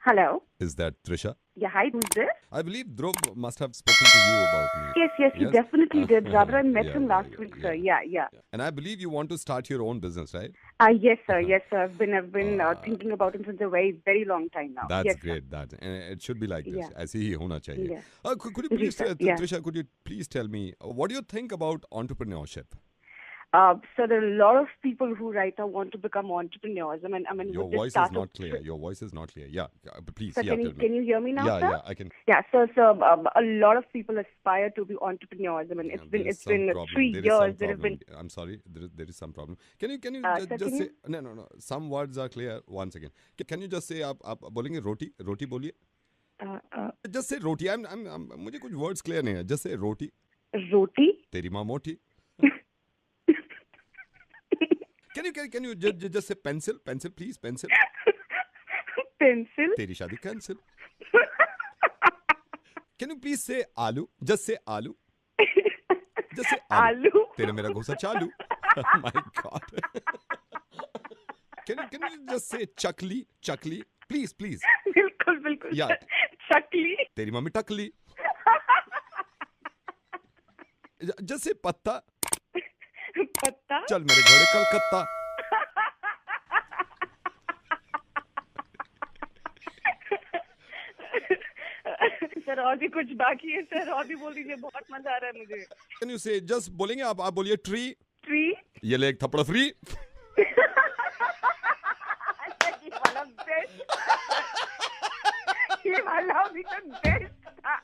Hello. Is that Trisha? Yeah, hi, who's this? I believe Dhruv must have spoken to you about me. Yes, he Yes? definitely did. Rather, I met Yeah, him very last good. week, Yeah. sir. Yeah. And I believe you want to start your own business, right? Yes, sir. I've been thinking about him since a very long time now. That's Yes, great. That and it should be like this. Yeah. ऐसे ही होना चाहिए. Yeah. Could you Ji, please, sir. Yeah. Trisha, could you please tell me what do you think about entrepreneurship? So there are a lot of people who right now want to become entrepreneurs. I mean, Your with this voice is startup. not clear. Your voice is not clear. Yeah, please. Sir, Yeah, tell me. can you hear me now, Yeah, sir? yeah, I can. Yeah, so a lot of people aspire to be entrepreneurs. I mean, it's There been is some problem. 3 There is years. some There have been. problem. I'm sorry. There is some problem. Can you Sir, just can say you? no. Some words are clear. Once again, can you just say आप बोलेंगे रोटी बोलिए. Just say roti. I'm मुझे कुछ words clear नहीं है. Just say roti. Roti. तेरी माँ मोटी. Can you just say pencil please pencil. Pencil. तेरी शादी cancel. Can you please say आलू? Just say आलू. Just say Aloo. तेरा मेरा घोसा चालू. My God. Can you just say chakli please. बिल्कुल. Yeah. चकली. तेरी मम्मी टकली. Just say पत्ता. पत्ता. चल मेरे घोड़े कलकत्ता. सर और भी कुछ बाकी है सर, और भी बोल दीजिए, बहुत मजा आ रहा है मुझे. Can you say just बोलेंगे आप बोलिए ट्री. Tree. ये ले एक थप्पड़ फ्री. ये वाला भी तो बेस्ट था.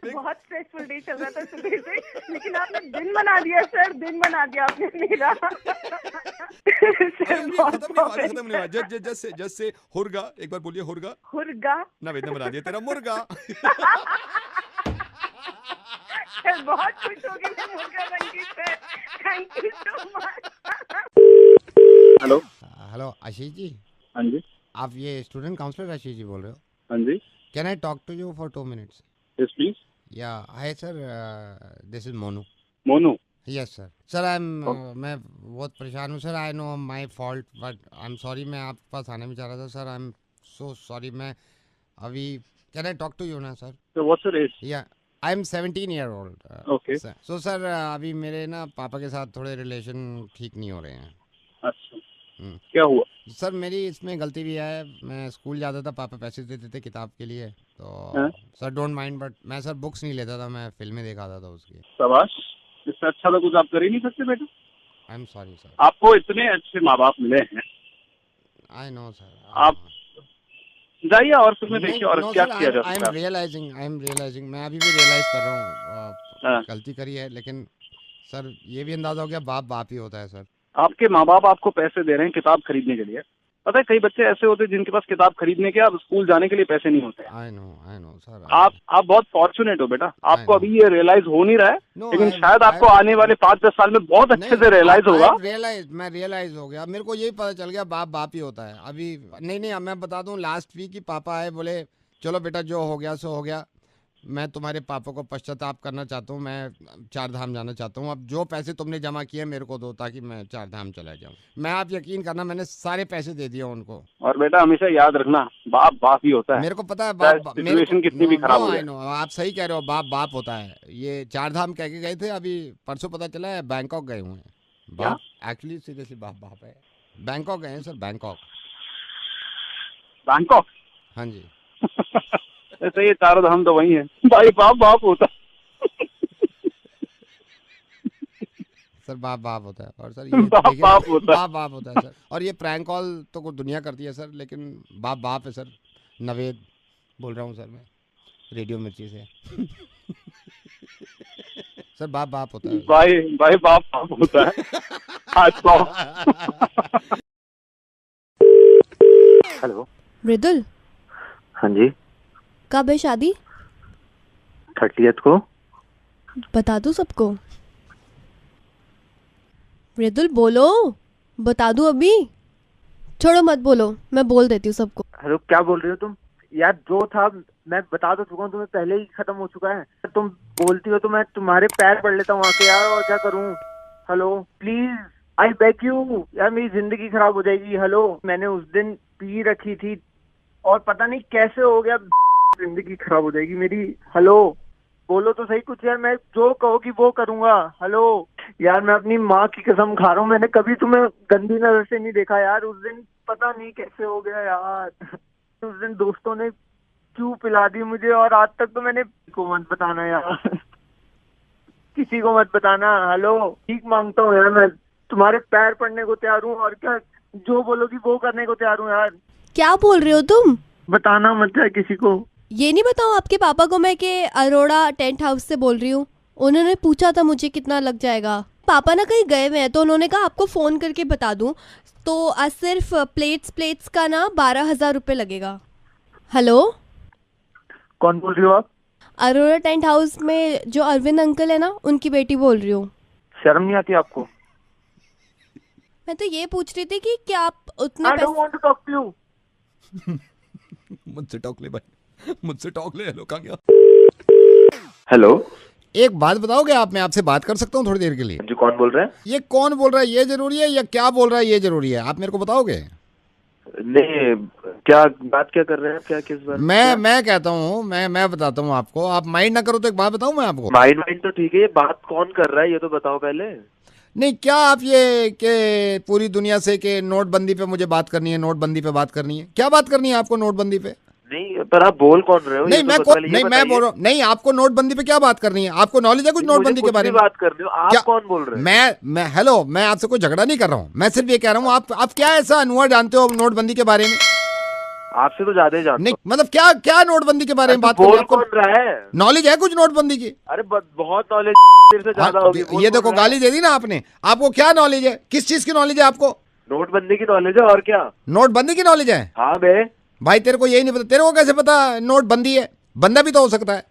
बहुत स्ट्रेसफुल डे चल रहा था सुबह से, लेकिन आपने दिन बना दिया सर, दिन बना दिया आपने मेरा. खत्म नहीं हुआ. Just say हुर्गा. एक बार बोलिए हुर्गा. हुर्गा. नवेद ने बना दिया तेरा मुर्गा. सर बहुत खुश हो गई मैं मुर्गा बन गई sir. Thank you so much. Hello Ashish ji. हाँ जी. आप ये स्टूडेंट काउंसलर आशीष जी बोल रहे हो? हाँ जी. Can I talk to you for 2 minutes? Yes, please. Yeah hi sir, this is Monu. Monu. Yes sir. Sir मैं बहुत परेशान हूँ sir. I know my fault but I am sorry. मैं आपके पास आने में चाह रहा था sir. I am so sorry. मैं अभी can I talk to you ना sir? So what's your age? Yeah I am 17 year old. Okay. So sir अभी मेरे ना पापा के साथ थोड़े रिलेशन ठीक नहीं हो रहे हैं. अच्छा. क्या हुआ? सर मेरी इसमें गलती भी है. मैं स्कूल जाता था, पापा पैसे देते थे किताब के लिए, तो सर डोंट माइंड, बट मैं सर बुक्स नहीं लेता था, मैं फिल्में दिखाता था उसकी. शाबाश. इससे अच्छा तो कुछ आप कर ही नहीं सकते बेटा. आई एम सॉरी सर. आपको इतने अच्छे माँ बाप मिले हैं. I know sir. आप जाइए और फिल्में देखिए और क्या किया जा आई सकता एम है. रियलाइजिंग. मैं अभी भी रियलाइज कर रहा हूँ गलती करी है, लेकिन सर ये भी अंदाजा हो गया बाप ही होता है सर. आपके माँ बाप आपको पैसे दे रहे हैं किताब खरीदने के लिए. पता है कई बच्चे ऐसे होते हैं जिनके पास किताब खरीदने के अब स्कूल जाने के लिए पैसे नहीं होते. I know sir. आप बहुत फॉर्चुनेट हो बेटा. आपको अभी ये रियलाइज हो नहीं रहा है, लेकिन शायद आपको आने वाले 5-10 साल में बहुत अच्छे से रियलाइज होगा. मैं रियलाइज हो गया. मेरे को यही पता चल गया बाप ही होता है. अभी नहीं मैं बता दूं, लास्ट वीक ही पापा आए, बोले चलो बेटा जो हो गया सो हो गया. मैं तुम्हारे पापा को पश्चाताप करना चाहता हूँ. मैं 4 धाम जाना चाहता हूँ. अब जो पैसे तुमने जमा किए मेरे को दो, ताकि मैं 4 धाम चला जाऊँ. मैं, आप यकीन करना, मैंने सारे पैसे दे दिए उनको. और बेटा हमेशा याद रखना बाप ही होता है. मेरे को पता है सिचुएशन कितनी भी खराब हो जाए. आप सही कह रहे हो. बाप होता है. ये 4 धाम कह के गए थे, अभी परसों पता चला है बैंकॉक गए हुए हैं. बाप एक्चुअली सीरियसली बाप है. बैंकॉक गए हैं सर. बैंकॉक. हाँ जी. ऐसे ये 4 धाम तो वही है. भाई बाप होता है. सर बाप होता है. और सर ये बाप होता है सर. और ये प्रैंक कॉल तो कोई दुनिया करती है सर, लेकिन बाप है सर. नवेद बोल रहा हूँ सर मैं, रेडियो मिर्ची से. सर बाप होता है. भाई बाप होता है. आज तो. हेलो मृदुल. हाँ जी. कब है शादी? 30th को. बता दूं सबको? मृदुल बोलो, बता दूं अभी? छोड़ो मत बोलो, मैं बोल देती हूँ सबको. हेलो क्या बोल रही हो तुम यार? जो था मैं बता तो चुका हूँ तुम्हें, पहले ही खत्म हो चुका है. तुम बोलती हो तो मैं तुम्हारे पैर पड़ लेता हूँ आके यार, और क्या करूँ. Hello please I beg you यार, मेरी जिंदगी खराब हो जाएगी. हेलो मैंने उस दिन पी रखी थी और पता नहीं कैसे हो गया, जिंदगी खराब हो जाएगी मेरी। हेलो बोलो तो सही कुछ यार, मैं जो कहोगी वो करूंगा। हेलो यार, मैं अपनी माँ की कसम खा रहा हूँ, मैंने कभी तुम्हें गंदी नजर से नहीं देखा यार। उस दिन पता नहीं कैसे हो गया यार, उस दिन दोस्तों ने क्यों पिला दी मुझे, और आज तक तो मैंने को मत बताना यार, किसी को मत बताना। हेलो ठीक मांगता हूँ यार, मैं तुम्हारे पैर पड़ने को तैयार हूँ, और क्या जो बोलोगी वो करने को तैयार हूँ यार। क्या बोल रहे हो तुम? बताना मत है किसी को। ये नहीं बताऊं आपके पापा को मैं कि अरोड़ा टेंट हाउस से बोल रही हूँ? उन्होंने पूछा था मुझे कितना लग जाएगा। पापा ना कहीं गए हुए हैं तो उन्होंने कहा आपको फ़ोन करके बता दूं, तो आज सिर्फ प्लेट्स का ना 12,000 रुपये लगेगा। हेलो कौन बोल रही हो आप? अरोड़ा टेंट हाउस में जो अरविंद अंकल है ना, उनकी बेटी बोल रही हूँ। शर्म नहीं आती आपको? मैं तो ये पूछ रही थी कि क्या आप उतने I don't want to talk to you. मुझसे टॉक ले भाई, मुझसे टॉक ले। हेलो, कहाँ गया? हेलो एक बात बताओगे आप, मैं आपसे बात कर सकता हूँ थोड़ी देर के लिए? जी, कौन बोल रहे हैं? ये कौन बोल रहा है ये जरूरी है या क्या बोल रहा है ये जरूरी है, आप मेरे को बताओगे? नहीं, क्या बात क्या कर रहे हैं? क्या किस बात? मैं कहता हूँ, मैं बताता हूँ आपको, आप माइंड ना करो तो एक बात बताऊँ मैं आपको। माइंड तो ठीक है, ये बात कौन कर रहा है ये तो बताओ पहले। नहीं, क्या आप ये के पूरी दुनिया से के नोटबंदी पे मुझे बात करनी है, नोटबंदी पे बात करनी है, क्या बात करनी है आपको नोटबंदी पे? नहीं, पर आप बोल कौन रहे हो? नहीं, मैं पहले ये मैं बोल रहा हूँ, नहीं आपको नोटबंदी पे क्या बात करनी है? आपको नॉलेज है कुछ नोटबंदी के बारे में? बात कर रहे हो आप? क्या कौन बोल रहे हो? मैं हेलो, मैं आपसे कोई झगड़ा नहीं कर रहा हूँ, मैं सिर्फ ये कह रहा हूँ आप क्या ऐसा अनुभव जानते हो नोटबंदी के बारे में? आपसे तो ज्यादा ही जानता नहीं मतलब क्या क्या नोटबंदी के बारे में बात बोल आपको कौन रहा है? नॉलेज है कुछ नोटबंदी की? अरे बहुत नॉलेज से ज्यादा हाँ, होगी। ये देखो गाली दे दी ना आपने। आपको क्या नॉलेज है, किस चीज की नॉलेज है आपको? नोटबंदी की नॉलेज है और क्या? नोटबंदी की नॉलेज है? हाँ बे भाई तेरे को यही नहीं पता? तेरे को कैसे पता नोटबंदी है? बंदा भी तो हो सकता है,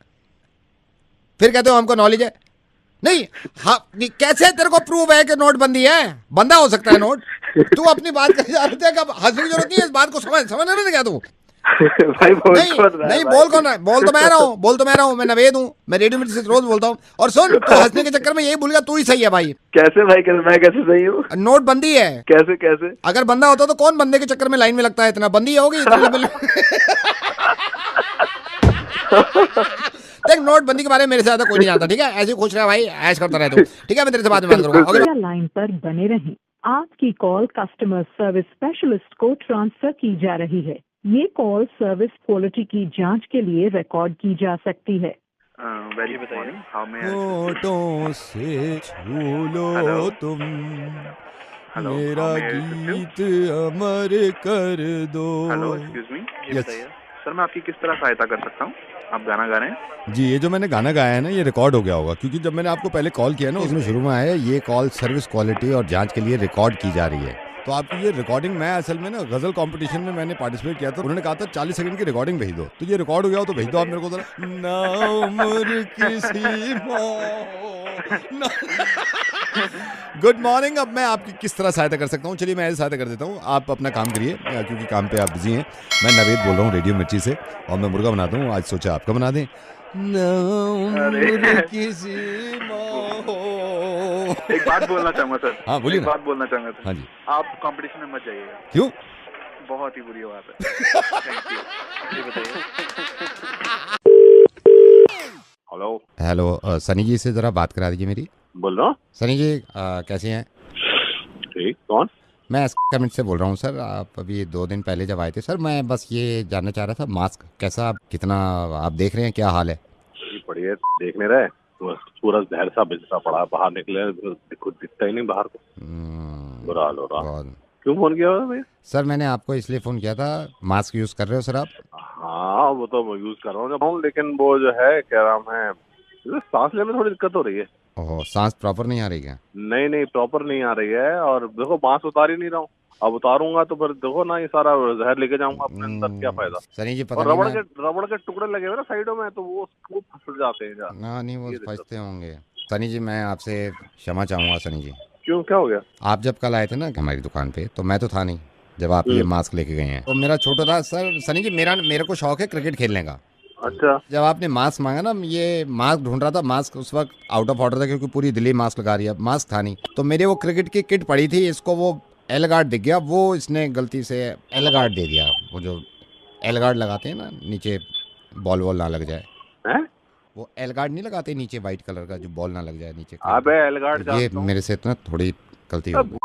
फिर कहते हो हमको नॉलेज है। नहीं हाँ, कैसे तेरे को प्रूव है कि नोटबंदी है? बंदा हो सकता है नोट। तू अपनी बात कर जा रहे थे, हंसने की जरूरत नहीं है, इस बात को समझ नहीं क्या तू? भाई बोल नहीं कौन रहा है? नहीं बोल कौन रहा है? बोल तो मैं रहा हूँ, मैं नवेद हूँ, मैं रेडियो मिर्ची से रोज बोलता हूँ। और सुन, तू हंसने के चक्कर में यही भूल गया, तू ही सही है भाई। कैसे भाई, कैसे मैं कैसे सही हूँ? नोटबंदी है। कैसे कैसे? अगर बंदा होता तो कौन बंदे के चक्कर में लाइन में लगता है? इतना बंदी होगी इतनी देख, नोटबंदी के बारे में मेरे से ज्यादा कोई नहीं जानता, ठीक है? ऐसे खुश रहा भाई, ऐश करता रहे तू, ठीक है? मैं तेरे से बाद में बात करूंगा। कृपया लाइन पर बने रहें, आपकी कॉल कस्टमर सर्विस स्पेशलिस्ट को ट्रांसफर की जा रही है। ये कॉल सर्विस क्वालिटी की जांच के लिए रिकॉर्ड की जा सकती है। वेरी बताइए, हाउ मे होठों से छू लो तुम, मेरा गीत अमर कर दो। हेलो, एक्सक्यूज मी, ये Yes. बताइए सर, मैं आपकी किस तरह सहायता कर सकता हूँ? आप गाना गा रहे हैं? जी, ये जो मैंने गाना गाया है ना, ये रिकॉर्ड हो गया होगा, क्योंकि जब मैंने आपको पहले कॉल किया ना, उसमें शुरू में आया ये कॉल सर्विस क्वालिटी और जांच के लिए रिकॉर्ड की जा रही है। तो आपकी ये रिकॉर्डिंग, मैं असल में ना गजल कंपटीशन में मैंने पार्टिसिपेट किया था, उन्होंने कहा था 40 सेकंड की रिकॉर्डिंग भेज दो, तो ये रिकॉर्ड हो गया हो तो भेज दो आप मेरे को जरा। ना उम्र किसी गुड मॉर्निंग। अब मैं आपकी किस तरह सहायता कर सकता हूँ? चलिए मैं ऐसे सहायता कर देता हूँ, आप अपना काम करिए, क्योंकि काम पे आप बिजी हैं। मैं नवेद बोल रहा हूँ रेडियो मिर्ची से, और मैं मुर्गा बनाता हूँ, आज सोचा आपका बना दें। किसी एक बात बोलना चाहूंगा सर। हाँ बोलिए एक ना। बात बोलना चाहूंगा सर। हाँ जी। आप कंपटीशन में मत जाइएगा। क्यों? बहुत ही बुरी बात है। Thank you. ये बताइए। हेलो सनी जी से जरा बात करा दीजिए मेरी। बोल रहा हूँ। सनी जी कैसे हैं? ठीक, कौन? मैं कमेंट से बोल रहा हूँ सर। आप अभी 2 दिन पहले जब आए थे सर, मैं बस ये जानना चाह रहा था, मास्क कैसा, कितना आप देख रहे हैं, क्या हाल है? बढ़िया, देख नहीं रहे, सूरज ढेर सा बिजसा पड़ा, बाहर निकले कुछ दिखता ही नहीं बाहर को, बुरा हाल हो रहा। क्यों फोन किया भैया? सर मैंने आपको इसलिए फोन किया था, मास्क यूज कर रहे हो सर आप? हाँ वो तो मैं यूज कर रहा हूँ, लेकिन वो जो है क्या नाम है, सांस लेने में थोड़ी दिक्कत हो रही है। ओह, सांस प्रॉपर नहीं आ रही क्या? नहीं प्रॉपर नहीं आ रही है, और देखो मास्क उतार ही नहीं रहा हूँ, अब उतारूंगा तो फिर देखो ना, ये सारा जहर लेके जाऊंगा अपने अंदर, क्या फायदा। सनी जी पता और नहीं रबड़ के टुकड़े लगे हुए ना साइडों में, तो वो फंस जाते हैं। ना नहीं, वो फंसते होंगे। सनी जी मैं आपसे क्षमा चाहूंगा सनी जी। क्यों, क्या हो गया? आप जब कल आए थे ना हमारी दुकान पे, तो मैं तो था नहीं जब आप ये मास्क लेके गए हैं, तो मेरा छोटा था सर। सनी जी मेरे को शौक है क्रिकेट खेलने का। अच्छा। जब आपने मास्क मांगा ना, ये मास्क ढूंढ रहा था, मास्क उस वक्त आउट ऑफ ऑर्डर था क्योंकि पूरी दिल्ली मास्क लगा रही है, मास्क था नहीं, तो मेरे वो क्रिकेट की किट पड़ी थी, इसको वो एल गार्ड दिख गया, वो इसने गलती से एल गार्ड दे दिया, वो जो एल गार्ड लगाते हैं ना नीचे, बॉल वॉल ना लग जाए। हैं? वो एल गार्ड नहीं लगाते नीचे वाइट कलर का, जो बॉल ना लग जाए नीचे। अबे एल गार्ड ये मेरे से इतना थोड़ी गलती हो गई।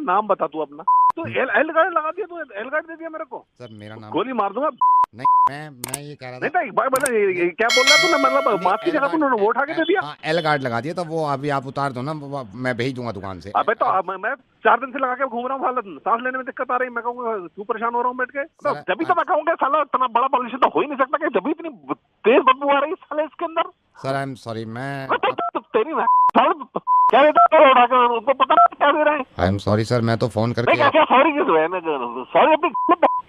नाम बता तू अपना। तो एल गार्ड लगा दिया, तू एल गार्ड दे दिया मेरे को। सर मेरा नाम गोली मार दूंगा। नहीं, मैं ये कह रहा था। नहीं मतलब ये क्या बोल रहा तूने, मतलब मास्क की जगह तूने वो उठा के दे दिया। हाँ, एल गार्ड लगा दिया, तो वो अभी आप उतार दो ना, मैं भेज दूंगा दुकान से। अबे तो मैं 4 दिन से लगा के घूम रहा हूँ, हालत सांस लेने में दिक्कत आ रही है। मैं कहूँगा तू परेशान हो रहा हूँ बैठ के। जब भी तो मैं कहूँगा साला इतना बड़ा पॉल्यूशन तो हो ही नहीं सकता कि जब इतनी तेज बदबू आ रही है साले इसके अंदर। सर आई एम सॉरी, मैं तेरी क्या उठा के उनको पता नहीं क्या दे रहे हैं। आई एम सॉरी सर, मैं तो फोन करके सॉरी किस सॉरी अपनी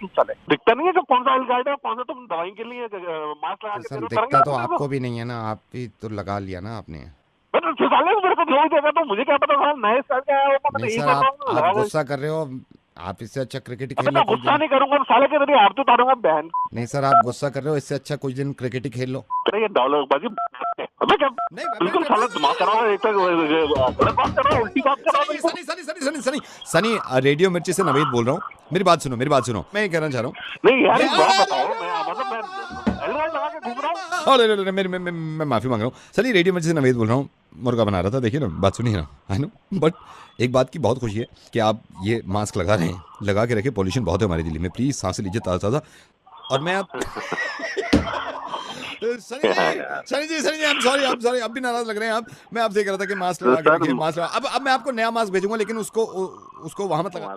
चले दिखता नहीं है कि कौन सा एल गार्ड है, कौन सा तुम दवाई के लिए मास्क लगा के। सर दिखता तो आपको भी नहीं है ना, आप भी तो लगा लिया ना आपने। मेरे को जो ही देगा तो मुझे क्या पता नए साल का आया होगा। नहीं सर, आप गुस्सा कर रहे हो, आप इससे अच्छा क्रिकेट खेल लो। गुस्सा नहीं करूंगा साले के तेरी आरती उतारूंगा बहन। नहीं सर, आप गुस्सा कर रहे हो, इससे अच्छा कुछ दिन क्रिकेट ही खेल लो। ये डॉलर बाजी बिल्कुल साला दिमाग खराब है। एक बात कर रहा हूँ, उल्टी बात कर रहा हूँ। सनी रेडियो मिर्ची से नवेद बोल रहा हूँ, मेरी बात सुनो। मैं ये कहना चाह रहा हूँ। नहीं यार बताओ, मैं लगा के घूम रहा हूँ। मैं माफी मांग रहा हूँ। सनी रेडियो मिर्ची से नवेद बोल रहा हूँ, मुर्गा बना रहा था। देखिए ना, बात सुनिए ना। आई नो, बट एक बात की बहुत खुशी है कि आप ये मास्क लगा रहे हैं। लगा के रखे, पॉल्यूशन बहुत है हमारी दिल्ली में, प्लीज सांस लीजिए ताज़ा। और मैं आप सनी जी आई एम सॉरी, अब भी नाराज लग रहे हैं आप। मैं आपसे कह रहा था कि मास्क लगा के रखिए, मास्क लगा। अब मैं आपको नया मास्क भेजूंगा, लेकिन उसको वहां मत लगा।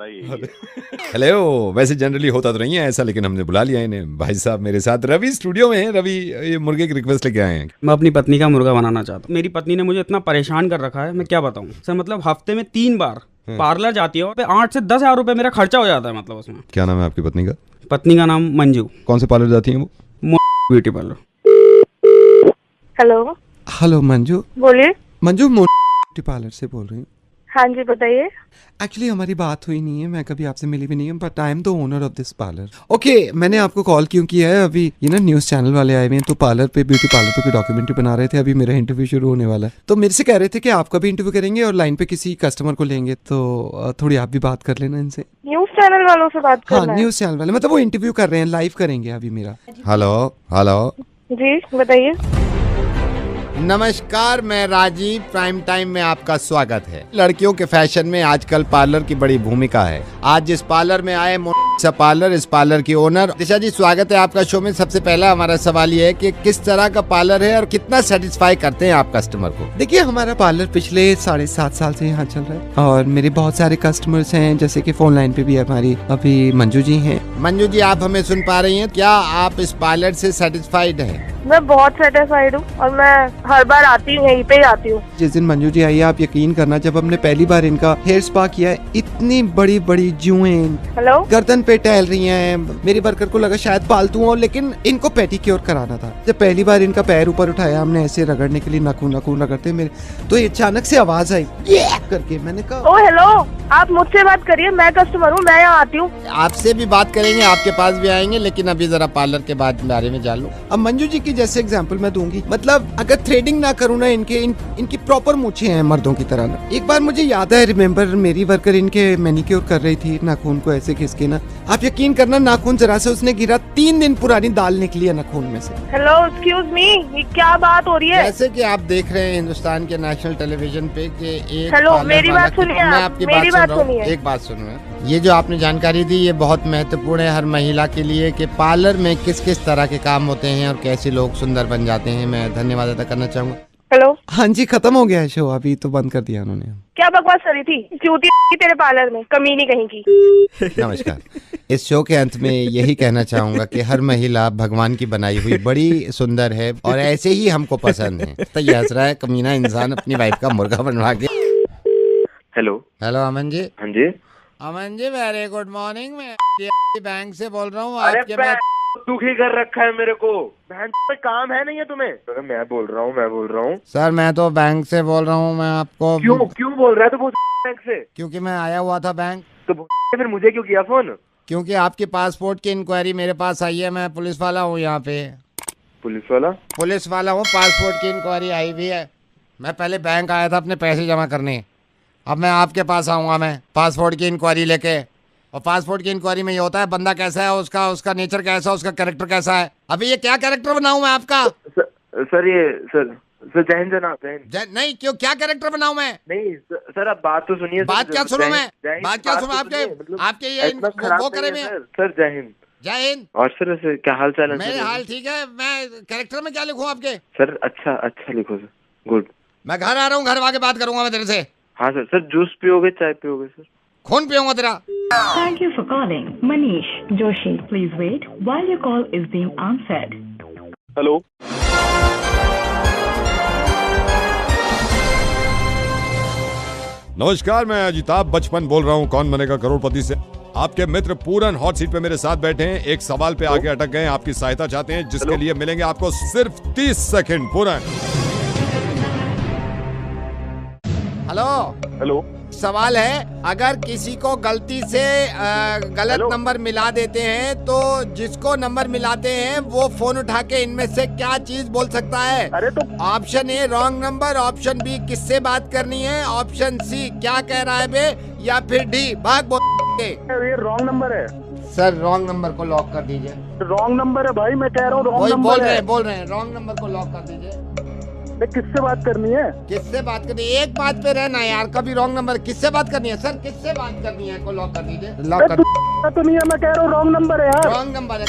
हेलो, वैसे जनरली होता तो नहीं है ऐसा, लेकिन हमने बुला लिया इन्हें। भाई साहब मेरे साथ रवि स्टूडियो में है। रवि ये मुर्गे की रिक्वेस्ट लेके आए हैं। मैं अपनी पत्नी का मुर्गा बनाना चाहता हूँ। मेरी पत्नी ने मुझे इतना परेशान कर रखा है, मैं क्या बताऊँ सर। मतलब हफ्ते में 3 बार पार्लर जाती है, 8 से 10 हजार रुपए मेरा खर्चा हो जाता है। मतलब उसमें। क्या नाम है आपकी पत्नी का? पत्नी का नाम मंजू। कौन से पार्लर जाती है वो? Beauty parlour. हेलो मंजू। बोलिए। मंजू ब्यूटी पार्लर से बोल रही हूँ। हाँ जी बताइए। एक्चुअली हमारी बात हुई नहीं है, मैं कभी आपसे मिली भी नहीं हूँ, but I am the owner of this parlour. Okay, मैंने आपको कॉल क्यों किया है, अभी ये ना न्यूज़ चैनल वाले आए हुए हैं, तो पार्लर पे, ब्यूटी पार्लर पे कोई डॉक्यूमेंट्री बना रहे थे। अभी मेरा इंटरव्यू शुरू होने वाला है, तो मेरे से कह रहे थे कि आपका भी इंटरव्यू करेंगे और लाइन पे किसी कस्टमर को लेंगे, तो थोड़ी आप भी बात कर लेना इनसे। न्यूज चैनल वालों से बात कर? हाँ, न्यूज़ चैनल वाले, मतलब वो इंटरव्यू कर रहे हैं, लाइव करेंगे अभी मेरा। हेलो जी बताइए। नमस्कार, मैं राजीव। प्राइम टाइम में आपका स्वागत है। लड़कियों के फैशन में आजकल पार्लर की बड़ी भूमिका है। आज जिस पार्लर में आए पार्लर, इस पार्लर की ओनर दिशा जी, स्वागत है आपका शो में। सबसे पहला हमारा सवाल ये है कि किस तरह का पार्लर है और कितना सेटिस्फाई करते हैं आप कस्टमर को? देखिए, हमारा पार्लर पिछले 7.5 साल से यहाँ चल रहा है और मेरे बहुत सारे कस्टमर्स हैं, जैसे कि फोन लाइन पे भी हमारी अभी मंजू जी हैं। मंजू जी, आप हमें सुन पा रही हैं? क्या आप इस पार्लर से सेटिस्फाइड हैं? मैं बहुत सेटिस्फाइड हूँ और मैं हर बार आती हूँ, यहीं पे ही आती हूँ। जिस दिन मंजू जी आई, आप यकीन करना, जब हमने पहली बार इनका हेयर स्पा किया, इतनी बड़ी बड़ी जुएं हेलो गर्दन पे टहल रही हैं। मेरी वर्कर को लगा शायद पालतू हो, लेकिन इनको पेडिक्योर कराना था। जब पहली बार इनका पैर ऊपर उठाया हमने ऐसे रगड़ने के लिए, नाखून रगड़ते मेरे, तो अचानक से आवाज आई ये करके। मैंने कहा, ओ हेलो, आप मुझसे बात करिए, मैं कस्टमर हूँ, मैं यहाँ आती हूँ। आपसे भी बात करेंगे, आपके पास भी आएंगे, लेकिन अभी जरा पार्लर के बारे में जान लो। अब मंजू जी की जैसे एग्जांपल मैं दूंगी, मतलब अगर थ्रेडिंग ना करूँ ना, इनकी प्रॉपर मूछें हैं मर्दों की तरह ना। एक बार मुझे याद है, रिमेम्बर, मेरी वर्कर इनके मैनिक्योर कर रही थी, नाखून को ऐसे खिसके ना, आप यकीन करना, नाखून जरा से उसने गिरा, 3 दिन पुरानी दाल निकली है नाखून में से। हेलो एक्सक्यूज मी, ये क्या बात हो रही है? जैसे कि आप देख रहे हैं हिंदुस्तान के नेशनल टेलीविजन पे कि एक हेलो, मेरी बात सुनिए, मैं आपकी मेरी बात सुनिए। एक बात सुनो, ये जो आपने जानकारी दी ये बहुत महत्वपूर्ण है हर महिला के लिए, कि पार्लर में किस किस तरह के काम होते हैं और कैसे लोग सुंदर बन जाते हैं। मैं धन्यवाद अदा करना चाहूँगा। हेलो। हाँ जी, खत्म हो गया है शो, अभी तो बंद कर दिया उन्होंने। क्या बकवास करी थी? चूती तेरे पार्लर में, कमीनी कहीं की। नमस्कार। इस शो के अंत में यही कहना चाहूंगा कि हर महिला भगवान की बनाई हुई बड़ी सुंदर है और ऐसे ही हमको पसंद है। तो ये हंस रहा है कमीना इंसान अपनी वाइफ का मुर्गा बनवा के। हेलो अमन जी। हाँ जी। Aman ji, very good morning. मैं बैंक से बोल रहा हूँ। अरे दुखी कर रखा है मेरे को, बहन पे काम है नहीं है तुम्हें? तो मैं बोल रहा हूँ। सर मैं तो बैंक से बोल रहा हूँ। मैं आपको क्यों बोल रहा है? तो बैंक से क्योंकि मैं आया हुआ था बैंक। तो फिर मुझे क्यों किया फोन? क्योंकि आपकी पासपोर्ट की इंक्वायरी मेरे पास आई है। मैं पुलिस वाला हूँ यहाँ पे। पुलिस वाला हूँ, पासपोर्ट की इंक्वायरी आई हुई है। मैं पहले बैंक आया था अपने पैसे जमा करने, अब मैं आपके पास आऊँगा, मैं पासपोर्ट की इंक्वायरी लेके। और पासपोर्ट की इंक्वायरी में ये होता है बंदा कैसा है, उसका नेचर कैसा है, उसका कैरेक्टर कैसा है। अभी ये क्या कैरेक्टर बनाऊँ मैं आपका? सर जय हिंद जनाब, जय हिंद। नहीं क्यों, क्या कैरेक्टर बनाऊँ मैं? नहीं सर, आप बात तो सुनिए। बात क्या सुनूं मैं? बात क्या सुनूं आपके ये वो करे में? सर जय हिंद। जय हिंद। और सर क्या हाल चाल है? मेरे हाल ठीक है। मैं कैरेक्टर में क्या लिखूं आपके? सर अच्छा लिखो सर। गुड। मैं घर आ रहा हूँ, घर आके बात करूंगा मैं तेरे से। हाँ सर जूस पियोगे, चाय पियोगे सर? खून पियूंगा तेरा। Thank you for calling Manish Joshi. Please wait while your call is being answered. Hello, नमस्कार, मैं अजिताभ बचपन बोल रहा हूँ कौन बनेगा करोड़पति से। आपके मित्र पूरन हॉट सीट पे मेरे साथ बैठे हैं, एक सवाल पे आगे अटक गए हैं, आपकी सहायता चाहते हैं, जिसके लिए मिलेंगे आपको सिर्फ 30 सेकंड। पूरन। हेलो। सवाल है, अगर किसी को गलती से गलत नंबर मिला देते हैं तो जिसको नंबर मिलाते हैं वो फोन उठा के इनमें से क्या चीज बोल सकता है? अरे तो option A wrong number, option B किससे बात करनी है, ऑप्शन सी क्या कह रहा है बे, या फिर डी भाग बोल के। ये रॉन्ग नंबर है सर, रॉन्ग नंबर को लॉक कर दीजिए। रॉन्ग नंबर है भाई, मैं कह रहा हूँ रॉन्ग नंबर है। बोल रहे हैं रॉन्ग नंबर को लॉक कर दीजिए। किससे बात करनी है? किससे बात करनी है? एक बात पे रहना यार, कभी रॉन्ग नंबर। किससे बात करनी है सर? किससे बात करनी है को लॉक कर दीजिए। लॉक कर तो नहीं है, मैं कह रहा हूँ रॉन्ग नंबर है यार। रॉन्ग नंबर है।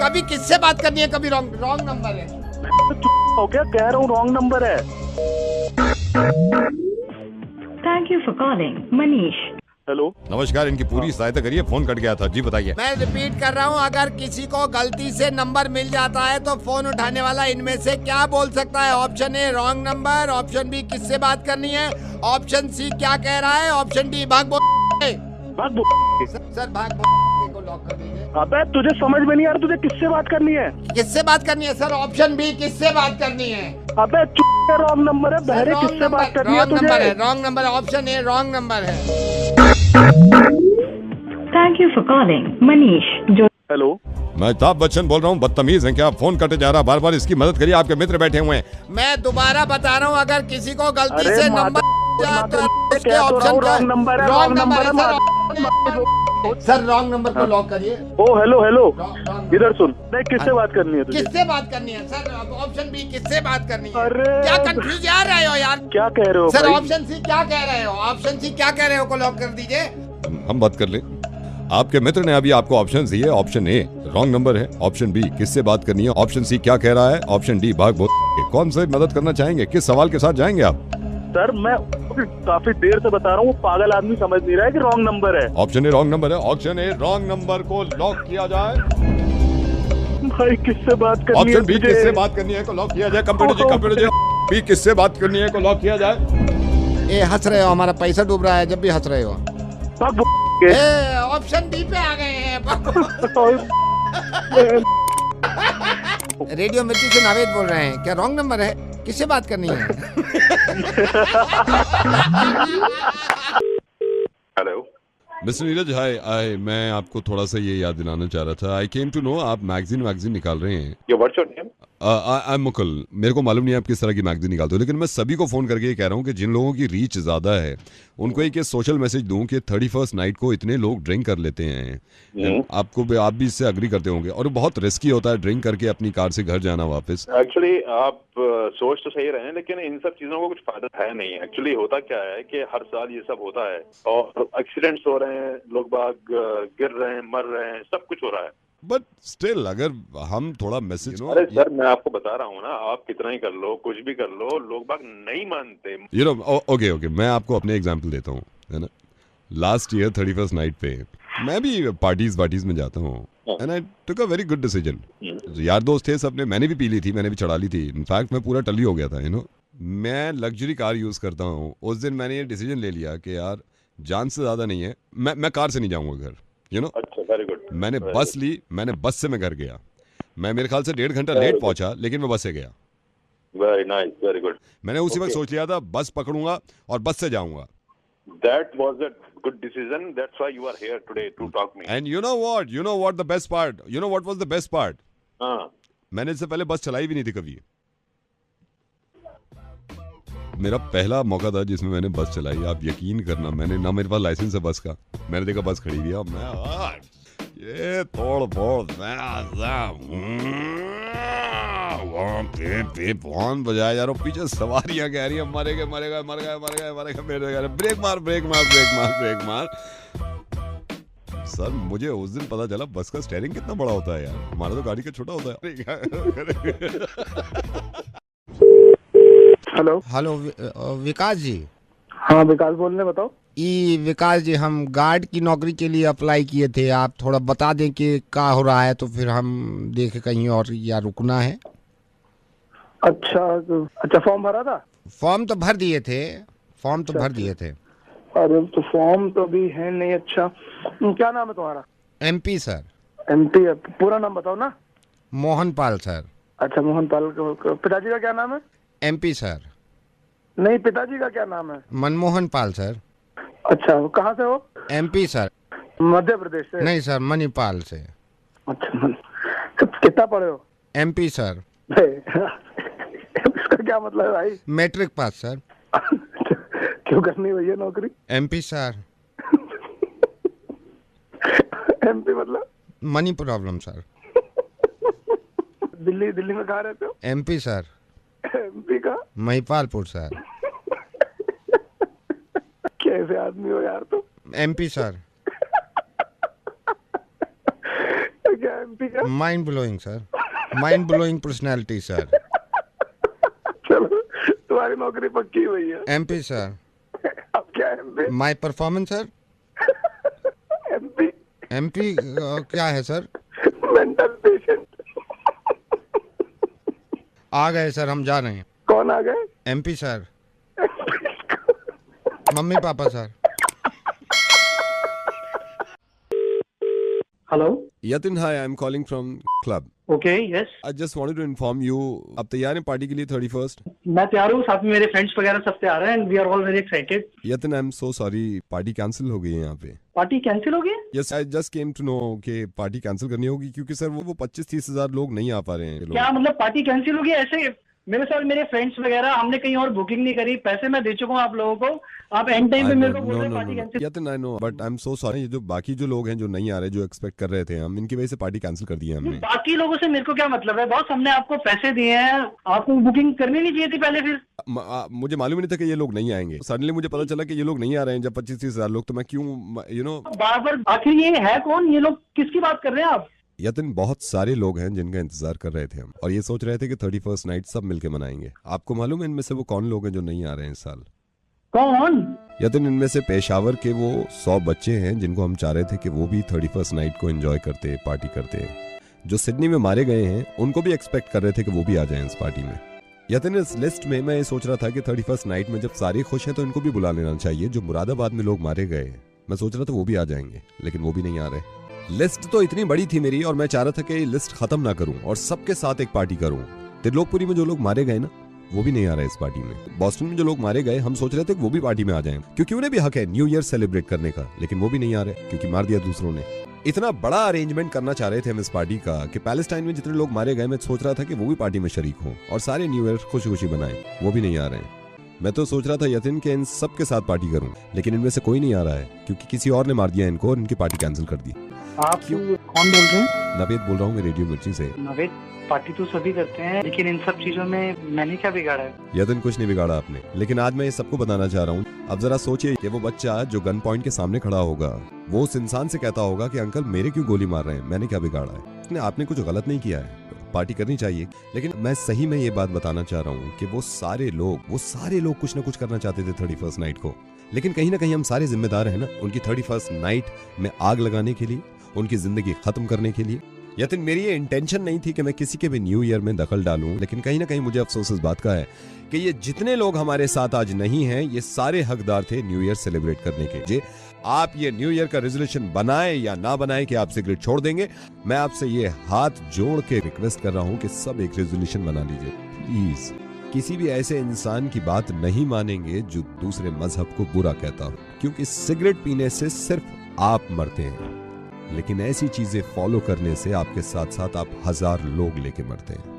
कभी किससे बात करनी है, कभी रॉन्ग नंबर है। हो क्या, कह रहा हूँ रॉन्ग नंबर है। Thank you for calling Manish. Hello, नमस्कार, इनकी पूरी सहायता करिए, फोन कट गया था। जी बताइए। मैं रिपीट कर रहा हूँ, अगर किसी को गलती से नंबर मिल जाता है तो फोन उठाने वाला इनमें से क्या बोल सकता है? Option A wrong number, option B किससे बात करनी है, ऑप्शन सी क्या कह रहा है, ऑप्शन डी भाग बोल। सर भाग बोल को लॉक कर दीजिए। अबे तुझे समझ में नहीं आ रहा, तुझे किससे बात करनी है? किससे बात करनी है सर? ऑप्शन बी किससे बात करनी है? अबे रॉन्ग नंबर है बहरे, किससे बात करनी है तुझे? Wrong number, option A wrong number है। Thank you for calling Manish Joshi. Hello, मैं अमिताभ बच्चन बोल रहा हूँ, बदतमीज हैं क्या? फोन कटे जा रहा है बार-बार, इसकी मदद करिए, आपके मित्र बैठे हुए हैं। मैं दोबारा बता रहा हूँ, अगर किसी को गलती से नंबर उसके ऑप्शन रॉन्ग नंबर है सर। रॉन्ग नंबर को लॉक करिए। ओ हेलो, इधर सुन, किससे बात करनी है तुझे? किससे बात करनी है सर? ऑप्शन बी किससे बात करनी है? अरे क्या कंफ्यूज आ रहे हो यार? क्या कह रहे हो सर? भाई? ऑप्शन सी क्या कह रहे हो? ऑप्शन सी क्या कह रहे हो को लॉक कर दीजिए। हम बात कर ले। आपके मित्र ने अभी आपको ऑप्शन दिए। ऑप्शन ए रॉन्ग नंबर है, ऑप्शन बी किससे बात करनी है, ऑप्शन सी क्या कह रहा है, ऑप्शन डी भाग बोल। कौन सी मदद करना चाहेंगे? किस सवाल के साथ जाएंगे आप? सर मैं काफी देर से बता रहा हूँ, वो पागल आदमी समझ नहीं रहा है कि रॉन्ग नंबर है। ऑप्शन ए रॉन्ग नंबर है, ऑप्शन ए रॉन्ग नंबर को लॉक किया जाए। भाई किससे बात करनी है? ऑप्शन बी किससे बात करनी है को लॉक किया जाए। कंप्यूटर जी बी किससे बात करनी है को लॉक किया जाए। ये हंस रहे हो, हमारा पैसा डूब रहा है जब भी हंस रहे हो। ऑप्शन डी पे आ गए हैं। रेडियो मिर्ची से नावेद बोल रहे हैं, क्या रॉन्ग नंबर है? किससे बात करनी है? हेलो मिस्टर नीरज, हाय, मैं आपको थोड़ा सा ये याद दिलाना चाह रहा था। आई केम टू नो आप मैगजीन निकाल रहे हैं। What's your name? I am Mukul. मेरे को मालूम नहीं है आप किस तरह की मैगजीन निकालते हो, लेकिन मैं सभी को फोन करके ये कह रहा हूँ कि जिन लोगों की रीच ज्यादा है उनको एक सोशल मैसेज दूं कि 31st नाइट को इतने लोग ड्रिंक कर लेते हैं। आप भी इससे अग्री करते होंगे, और बहुत रिस्की होता है ड्रिंक करके अपनी कार से घर जाना वापस। एक्चुअली आप सोच तो सही रहे हैं, लेकिन इन सब चीजों को कुछ फायदा है नहीं। एक्चुअली होता क्या है कि हर साल ये सब होता है और एक्सीडेंट्स हो रहे हैं, लोग बाग गिर रहे हैं, मर रहे हैं, सब कुछ हो रहा है। बट स्टिल अगर हम थोड़ा मैसेज अरे सर मैं आपको बता रहा हूँ ना, आप कितना ही कर लो, कुछ भी कर लो, लोग बाग नहीं मानते। ओके, मैं आपको अपने एग्जांपल देता हूँ, है ना। लास्ट ईयर 31st नाइट पे मैं भी पार्टीज में जाता हूँ, and I took a very good decision. यार दोस्त थे सबने, मैंने भी पी ली थी, मैंने भी चढ़ा ली थी। इनफैक्ट मैं पूरा टली हो गया था, मैं लग्जरी कार यूज करता हूँ। उस दिन मैंने ये डिसीजन ले लिया कि यार जान से ज्यादा नहीं है, मैं कार से नहीं जाऊंगा घर, अच्छा, वेरी गुड। मैंने बस ली, मैंने बस से मैं घर गया। मैं मेरे ख्याल से 1.5 घंटा लेट पहुंचा, लेकिन मैं बस से गया। Very nice, very good. मैंने उसी वक्त सोच लिया था बस पकड़ूंगा और बस से जाऊंगा। That was a good decision. That's why you are here today to talk me. And you know what the best part? You know what was the best part? हाँ। मैंने इससे पहले बस चलाई भी नहीं थी कभी। मेरा पहला मौका था जिसमें मैंने बस चलाई। आप यकीन करना, मैंने ना मेरे पास लाइसेंस है बस का, मैंने देखा बस खड़ी हुई है, मैं ये तोड़ फोड़ फोन बजाया जा रहा हूँ, पीछे सवारियां कह रही है मरेगा मरेगा मरेगा मरेगा मरेगा मरेगा, ब्रेक मार ब्रेक मार ब्रेक मार ब्रेक मार। सर मुझे उस दिन पता चला बस का स्टीयरिंग कितना बड़ा होता है यार, हमारा तो गाड़ी का छोटा होता है। हेलो हेलो विकास जी। हाँ विकास बोल रहे, बताओ। विकास जी, हम गार्ड की नौकरी के लिए अप्लाई किए थे, आप थोड़ा बता दें कि क्या हो रहा है, तो फिर हम देखें कहीं और या रुकना है। अच्छा फॉर्म भरा था? फॉर्म तो भर दिए थे, फॉर्म तो भर दिए थे। अरे तो फॉर्म तो अभी है नहीं। अच्छा क्या नाम है तुम्हारा? MP sir. MP? पूरा नाम बताओ ना। मोहन पाल सर। अच्छा मोहन पाल। पिताजी का क्या नाम है? MP sir. नहीं, पिताजी का क्या नाम है? मनमोहन पाल सर। अच्छा कहाँ से हो? MP sir. मध्य प्रदेश से? नहीं सर, मणिपाल से। अच्छा कितना पढ़े हो? MP sir. इसका क्या मतलब है भाई? Matric pass sir. क्यों करनी भैया नौकरी? MP sir. MP मतलब? Money problem sir. दिल्ली में कहाँ रहते हो? MP sir. MP का? महिपालपुर सर। कैसे आदमी हो यार तुम? MP sir. क्या MP का? Mind blowing sir, mind blowing personality sir. चलो तुम्हारी नौकरी पक्की हुई है। MP sir. अब क्या MP? My performance sir. MP क्या है सर? Mental patient. आ गए सर, हम जा रहे हैं। कौन आ गए? MP sir. मम्मी पापा sir. Hello Yatin, hi, I am calling from club. Okay yes. I just wanted to inform you, आप तैयार हैं पार्टी के लिए 31st? मैं तैयार हूँ, साथ में मेरे फ्रेंड्स वगैरह सब तैयार हैं and we are all very excited. Yatin, I am so sorry, party cancel हो गई है यहाँ पे। पार्टी कैंसिल हो गई? Yes, I just came to know कि पार्टी कैंसिल करनी होगी क्योंकि सर वो 25-30 हजार लोग नहीं आ पा रहे हैं। क्या मतलब पार्टी कैंसिल हो गई? ऐसे मेरे साथ मेरे फ्रेंड्स वगैरह, हमने कहीं और बुकिंग नहीं करी, पैसे मैं दे चुका हूँ आप लोगों को, आप एंड टाइम पे मेरे को बोल रहे हो party cancel. Yatin, I know but I am so sorry, ये जो बाकी जो लोग हैं जो नहीं आ रहे, जो एक्सपेक्ट कर रहे थे हम, इनकी वजह से पार्टी कैंसिल कर दी है हमने। बाकी लोगों से मेरे को क्या मतलब है बॉस? हमने आपको पैसे दिए हैं, आपको बुकिंग करनी नहीं चाहिए थी पहले? फिर मुझे मालूम नहीं था कि ये लोग नहीं आएंगे, सडनली मुझे पता चला कि ये लोग नहीं आ रहे हैं। जब 25-30 हजार लोग, तो मैं क्यों बार बार, आखिर ये है कौन? ये लोग किसकी बात कर रहे हैं आप? यतिन, बहुत सारे लोग हैं जिनका इंतजार कर रहे थे हम, और ये सोच रहे थे कि 31st नाइट सब मिलके मनाएंगे। आपको मालूम है इनमें से वो कौन लोग हैं जो नहीं आ रहे हैं इस साल? कौन? यतिन, इनमें से पेशावर के वो 100 बच्चे हैं जिनको हम चाह रहे थे कि वो भी 31st नाइट को एंजॉय करते, पार्टी करते। जो सिडनी में मारे गए हैं उनको भी एक्सपेक्ट कर रहे थे कि वो भी आ जाएं इस पार्टी में। यतिन, इस लिस्ट में मैं ये सोच रहा था कि 31st नाइट में जब सारे खुश हैं तो इनको भी बुला लेना चाहिए। जो मुरादाबाद में लोग मारे गए, मैं सोच रहा था वो भी आ जाएंगे, लेकिन वो भी नहीं आ रहे। लिस्ट तो इतनी बड़ी थी मेरी, और मैं चाह रहा था कि लिस्ट खत्म ना करूं और सबके साथ एक पार्टी करूं। त्रिलोकपुरी में जो लोग मारे गए ना, वो भी नहीं आ रहे इस पार्टी में। बॉस्टन में जो लोग मारे गए, हम सोच रहे थे कि वो भी पार्टी में आ जाएं क्योंकि उन्हें भी हक है न्यू ईयर सेलिब्रेट करने का, लेकिन वो भी नहीं आ रहे क्योंकि मार दिया दूसरों ने। इतना बड़ा अरेंजमेंट करना चाह रहे थे हम इस पार्टी का कि पैलेस्टाइन में जितने लोग मारे गए, मैं सोच रहा था कि वो भी पार्टी में शरीक हों और सारे न्यू ईयर खुशी खुशी बनाएं। वो भी नहीं आ रहे हैं। मैं तो सोच रहा था यतिन के इन सब के साथ पार्टी करूं, लेकिन इनमें से कोई नहीं आ रहा है क्योंकि किसी और ने मार दिया इनको और इनकी पार्टी कैंसिल कर दी। आप कौन बोल रहे हैं? नवेद बोल रहा हूँ मैं रेडियो मिर्ची से। नवेद, पार्टी तो सभी करते हैं, लेकिन इन सब चीजों में मैंने क्या बिगाड़ा है? यतिन, कुछ नहीं बिगाड़ा आपने, लेकिन आज मैं ये सबको बताना चाह रहा हूँ। अब जरा सोचिए कि वो बच्चा जो गन पॉइंट के सामने खड़ा होगा, वो उस इंसान से कहता होगा कि अंकल मेरे क्यों गोली मार रहे हैं, मैंने क्या बिगाड़ा है? आपने कुछ गलत नहीं किया है, पार्टी करनी चाहिए। लेकिन मैं सही में ये बात बताना चाह रहा हूँ कि वो सारे लोग कुछ ना कुछ करना चाहते थे 31st नाइट को, लेकिन कहीं ना कहीं हम सारे जिम्मेदार हैं ना उनकी 31st नाइट में आग लगाने के लिए, उनकी जिंदगी खत्म करने के लिए। यतिन, मेरी ये इंटेंशन नहीं थी कि मैं किसी के भी न्यू ईयर में दखल डालूं, लेकिन कहीं ना कहीं मुझे अफसोस इस बात का है कि ये जितने लोग हमारे साथ आज नहीं हैं, ये सारे हकदार थे न्यू ईयर सेलिब्रेट करने के। आप ये न्यू ईयर का रेजोल्यूशन बनाए या ना बनाए कि आप सिगरेट छोड़ देंगे, मैं आपसे ये हाथ जोड़ के रिक्वेस्ट कर रहा हूं कि सब एक रेजोल्यूशन बना लीजिए प्लीज। किसी भी ऐसे इंसान की बात नहीं मानेंगे जो दूसरे मजहब को बुरा कहता हो, क्योंकि सिगरेट पीने से सिर्फ आप मरते हैं, लेकिन ऐसी चीजें फॉलो करने से आपके साथ साथ आप 1000 लोग लेके मरते हैं।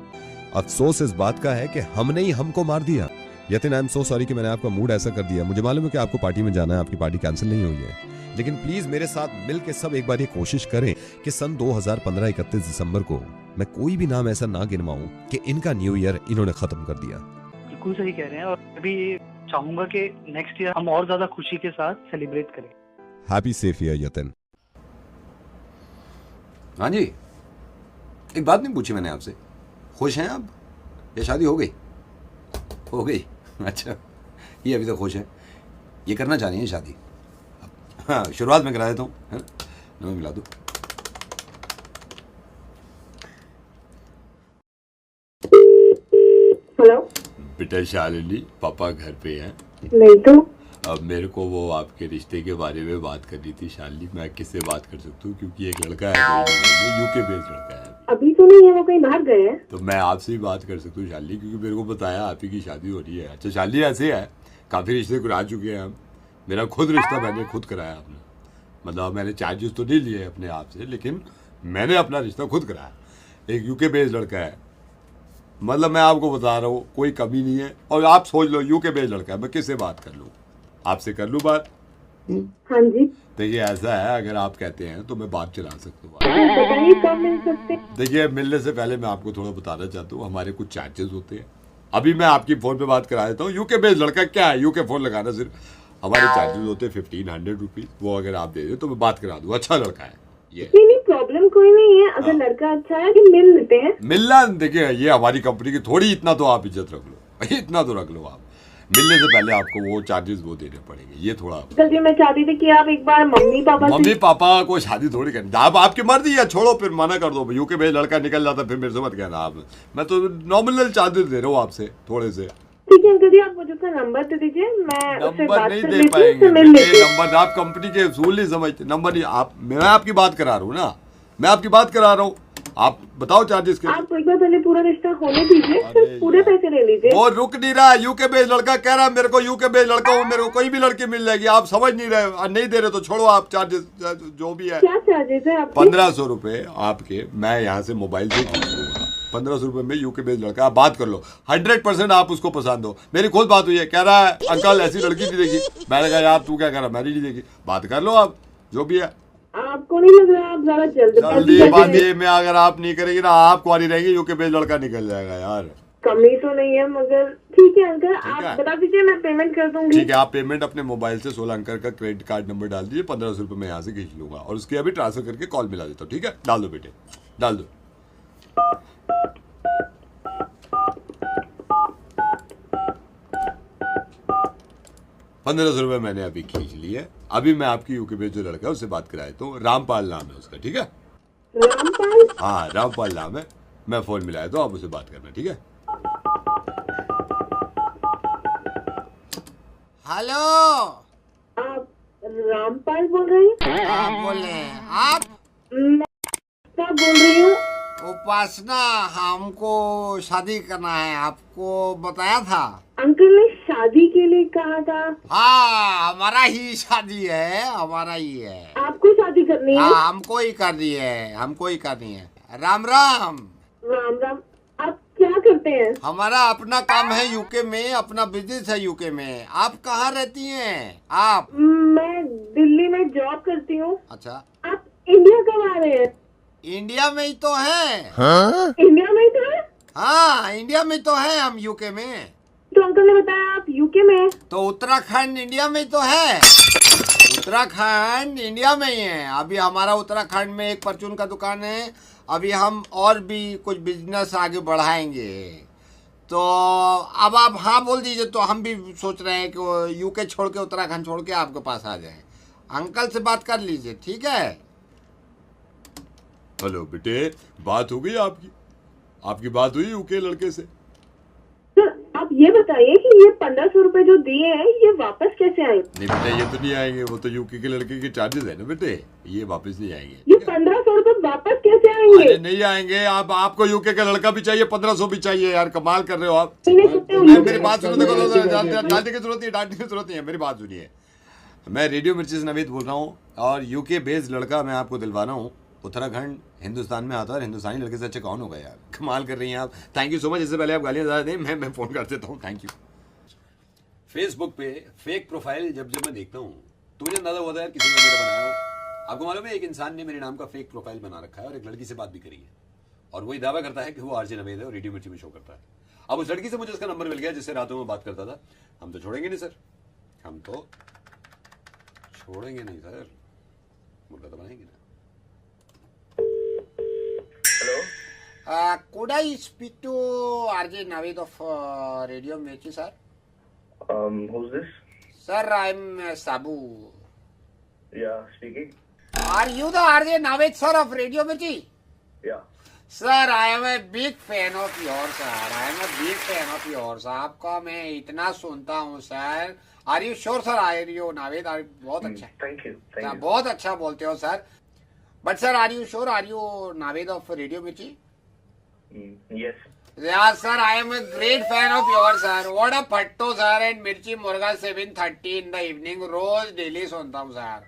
अफसोस इस बात का है कि हमने ही हमको मार दिया, Yatin I am so sorry कि मैंने आपका मूड ऐसा कर दिया। मुझे मालूम है कि आपको पार्टी में जाना है, आपकी पार्टी कैंसिल नहीं हुई है, लेकिन प्लीज मेरे साथ मिल के सब एक बार ये कोशिश करें कि सन 2015 31 दिसंबर को मैं कोई भी नाम ऐसा ना गिनवाऊं कि इनका न्यू ईयर इन्होंने खत्म कर दिया। बिल्कुल सही कह रहे हैं, और अभी चाहूंगा कि नेक्स्ट ईयर हम और ज्यादा खुशी के साथ सेलिब्रेट करें। Happy safe year Yatin. हाँ जी, एक बात नहीं पूछी मैंने आपसे, खुश हैं आप या शादी हो गई? हो गई, अच्छा। ये अभी तक खुश है, ये करना चाह रही हैं शादी। हाँ, शुरुआत में करा देता हूँ, है ना, नंबर मिला दो। हेलो बेटा शालिनी, पापा घर पे हैं? नहीं तो। अब मेरे को वो आपके रिश्ते के बारे में बात करनी थी शालिनी। मैं किससे बात कर सकता हूँ, क्योंकि एक लड़का है यूके बेस्ड लड़का है। अभी तो नहीं है, वो कहीं बाहर गए हैं। तो मैं आपसे ही बात कर सकता हूँ शालिनी, क्योंकि मेरे को बताया आप ही की शादी हो रही है। अच्छा शालिनी, ऐसे है काफ़ी रिश्ते करा चुके हैं हम। मेरा खुद रिश्ता मैंने खुद कराया अपना, मतलब मैंने चार्जेस तो नहीं लिए अपने आप से, लेकिन मैंने अपना रिश्ता खुद कराया। एक यूके बेस्ड लड़का है, मतलब मैं आपको बता रहा हूँ कोई कमी नहीं है। और आप सोच लो यूके बेस्ड लड़का है, मैं किससे बात कर लूँ? आपसे कर लूँ बात? हाँ जी। देखिए ऐसा है, अगर आप कहते हैं तो मैं बात चला सकता हूँ। बताइए कब मिल सकते? देखिए मिलने से पहले मैं आपको थोड़ा बताना चाहता हूँ, हमारे कुछ चार्जेस होते हैं। अभी मैं आपकी फ़ोन पे बात करा देता हूँ। यूके बेस्ड लड़का क्या है, यूके फ़ोन लगाना सिर्फ हमारे चार्जेस होते हैं 1500 रुपीज़। वो अगर आप दे दे तो मैं बात करा दूँ। अच्छा लड़का है ये, नहीं प्रॉब्लम कोई नहीं है। अगर लड़का अच्छा है कि मिल लेते हैं। मिलना, देखिए ये हमारी कंपनी की थोड़ी, इतना तो आप इज्जत रख लो, इतना तो रख लो आप। मिलने से पहले आपको वो चार्जेस वो देने पड़ेंगे, ये थोड़ा। जी मैं चाहती थी कि आप एक बार मम्मी पापा को शादी थोड़ी करनी, आप आपकी मर्जी है, छोड़ो फिर मना कर दो। यूके में लड़का निकल जाता फिर मेरे से मत कहना आप। मैं तो नॉमिनल चार्जेस दे रहा हूँ आपसे थोड़े से। ठीक है अंकल जी, आप मुझे उसका नंबर दे दीजिए, मैं उससे नंबर बात नहीं कर दे लेती हूँ, पाएंगे उससे मिल लेती हूँ। नंबर आप कंपनी के असूल नहीं समझते। नंबर नहीं, आप, मैं आपकी बात करा रहा हूँ ना, मैं आपकी बात करा रहा हूँ। आप बताओ चार्जेस के। आप एक बार पहले पूरा रिश्ता होने दीजिए, फिर पूरे पैसे ले लीजिए। वो रुक नहीं रहा। यूके बेस्ड लड़का कह रहा है मेरे को, यूके बेस्ड लड़का हूँ, मेरे को कोई भी लड़की मिल जाएगी। आप समझ नहीं रहे, नहीं दे रहे तो छोड़ो आप चार्जेस जो भी है। क्या चार्जेस है आपके? 1500 रुपए आपके, मैं यहाँ से मोबाइल से 1500 रुपए में यूके बेस्ड लड़का। आप बात कर लो, 100% आप उसको पसंद हो। मेरी खुद बात हुई है, कह रहा है अंकल ऐसी लड़की नहीं देखी। मैंने कहा यार तू क्या कर रहा, मैंने नहीं देखी। बात कर लो आप, जो भी है। आपको नहीं लग रहा आप ज्यादा जल्दी बात ये में अगर आप नहीं करेंगे ना, आप कुआरी रहेंगे, यूके बेस्ड लड़का निकल जाएगा यार। कमी तो नहीं है, मगर ठीक है अंकल, आप बता दीजिए, मैं पेमेंट कर दूंगी। ठीक है, आप पेमेंट अपने मोबाइल से 16 अंक का क्रेडिट कार्ड नंबर डाल दीजिए। 1500 रुपए मैं यहाँ से खींच लूंगा और उसके अभी ट्रांसफर करके कॉल मिला देता हूँ। ठीक है, डाल दो बेटे, डाल दो। ₹1500 मैंने अभी खींच लिए। अभी मैं आपकी यूके में जो लड़का है उससे बात कराया तो रामपाल नाम है उसका। ठीक है, रामपाल? हाँ रामपाल नाम है। मैं फोन मिलाया तो आप उससे बात करना। ठीक है, हेलो, आप रामपाल बोल रहे हैं? आप बोल रहे हैं? आप? मैं बोल रही हूँ। उपासना, हमको शादी करना है, आपको बताया था। अंकल ने शादी के लिए कहा था। हाँ, हमारा ही शादी है, हमारा ही है। आपको शादी करनी है? हाँ, हमको ही करनी है, हमको ही करनी है। राम राम। राम राम। आप क्या करते हैं? हमारा अपना काम है यूके में, अपना बिजनेस है यूके में। आप कहाँ रहती हैं? आप? मैं दिल्ली में जॉब करती हूँ। अच्छा, आप इंडिया कब आ रहे हैं? इंडिया में ही तो है। हाँ? इंडिया में ही तो है? हाँ, इंडिया में तो है हम यूके में। तो अंकल ने बताया आप यूके में हैं। तो उत्तराखंड इंडिया में ही तो है। उत्तराखंड इंडिया में ही है। अभी हमारा उत्तराखंड में एक परचून का दुकान है। अभी हम और भी कुछ बिजनेस आगे बढ़ाएंगे। तो अब आप हाँ बोल दीजिए, तो हम भी सोच रहे हैं कि यूके छोड़ के, उत्तराखंड छोड़ के आपके पास आ जाएं। अंकल से बात कर लीजिए, ठीक है? हेलो बेटे, बात हो गई आपकी? आपकी बात हुई यूके लड़के से? सर आप ये बताइए कि ये 1500 रुपए जो दिए हैं ये वापस कैसे आए? नहीं बेटा, ये तो नहीं आएंगे। वो तो यूके के लड़के के चार्जेस है ना बेटे, ये वापस नहीं आएंगे। ये 1500 रुपए वापस कैसे आएंगे? अरे नहीं आएंगे। आप, आपको यूके का लड़का भी चाहिए, 1500 भी चाहिए यार, कमाल कर रहे हो आप। मेरी बात सुनो, देखो डांटने की जरूरत नहीं, डांटने की जरूरत नहीं है, मेरी बात सुनिए। मैं रेडियो मिर्ची से नवीद बोल रहा हूँ और यूके बेस्ड लड़का मैं आपको दिलवा रहा हूँ। उत्तराखंड हिंदुस्तान में आता है और हिंदुस्तानी लड़के से अच्छे कौन होगा यार। कमाल कर रही हैं आप। Thank you so much. इससे पहले आप गालियाँ ज़्यादा दें, मैं फ़ोन कर देता हूँ। Thank you. फेसबुक पे फेक प्रोफाइल जब जब मैं देखता हूँ तो मुझे अंदाजा होता है यार किसी ने मेरा बनाया हो। आपको मालूम है एक इंसान ने मेरे नाम का फेक प्रोफाइल बना रखा है और एक लड़की से बात भी करी है और वही दावा करता है कि वो आरजे नवेद है और रेडियो मिर्ची में शो करता है। अब उस लड़की से मुझे उसका नंबर मिल गया जिससे रातों में बात करता था। हम तो छोड़ेंगे नहीं सर, हम तो छोड़ेंगे नहीं सर, मुर्गा तो बनाएंगे ना। Hello, could I speak to RJ Naveed of Radio Mirchi, sir? Who's this? Sir, I'm Sabu. Yeah, speaking. Are you the RJ Naveed, sir, of Radio Mirchi? Yeah. Sir, I am a big fan of yours, sir. I am a big fan of yours. आपका मैं इतना सुनता हूँ sir. Are you sure, sir? Are you Naveed? बहुत अच्छा। Thank you. Thank you. बहुत अच्छा बोलते हो sir. But sir, are you sure? Are you Naveed of Radio Mirchi? Yes. Yeah, sir. I am a great fan of yours, sir. What a phatto, sir. And Mirchi Murga 7:30 in the evening. रोज daily सुनता हूँ sir.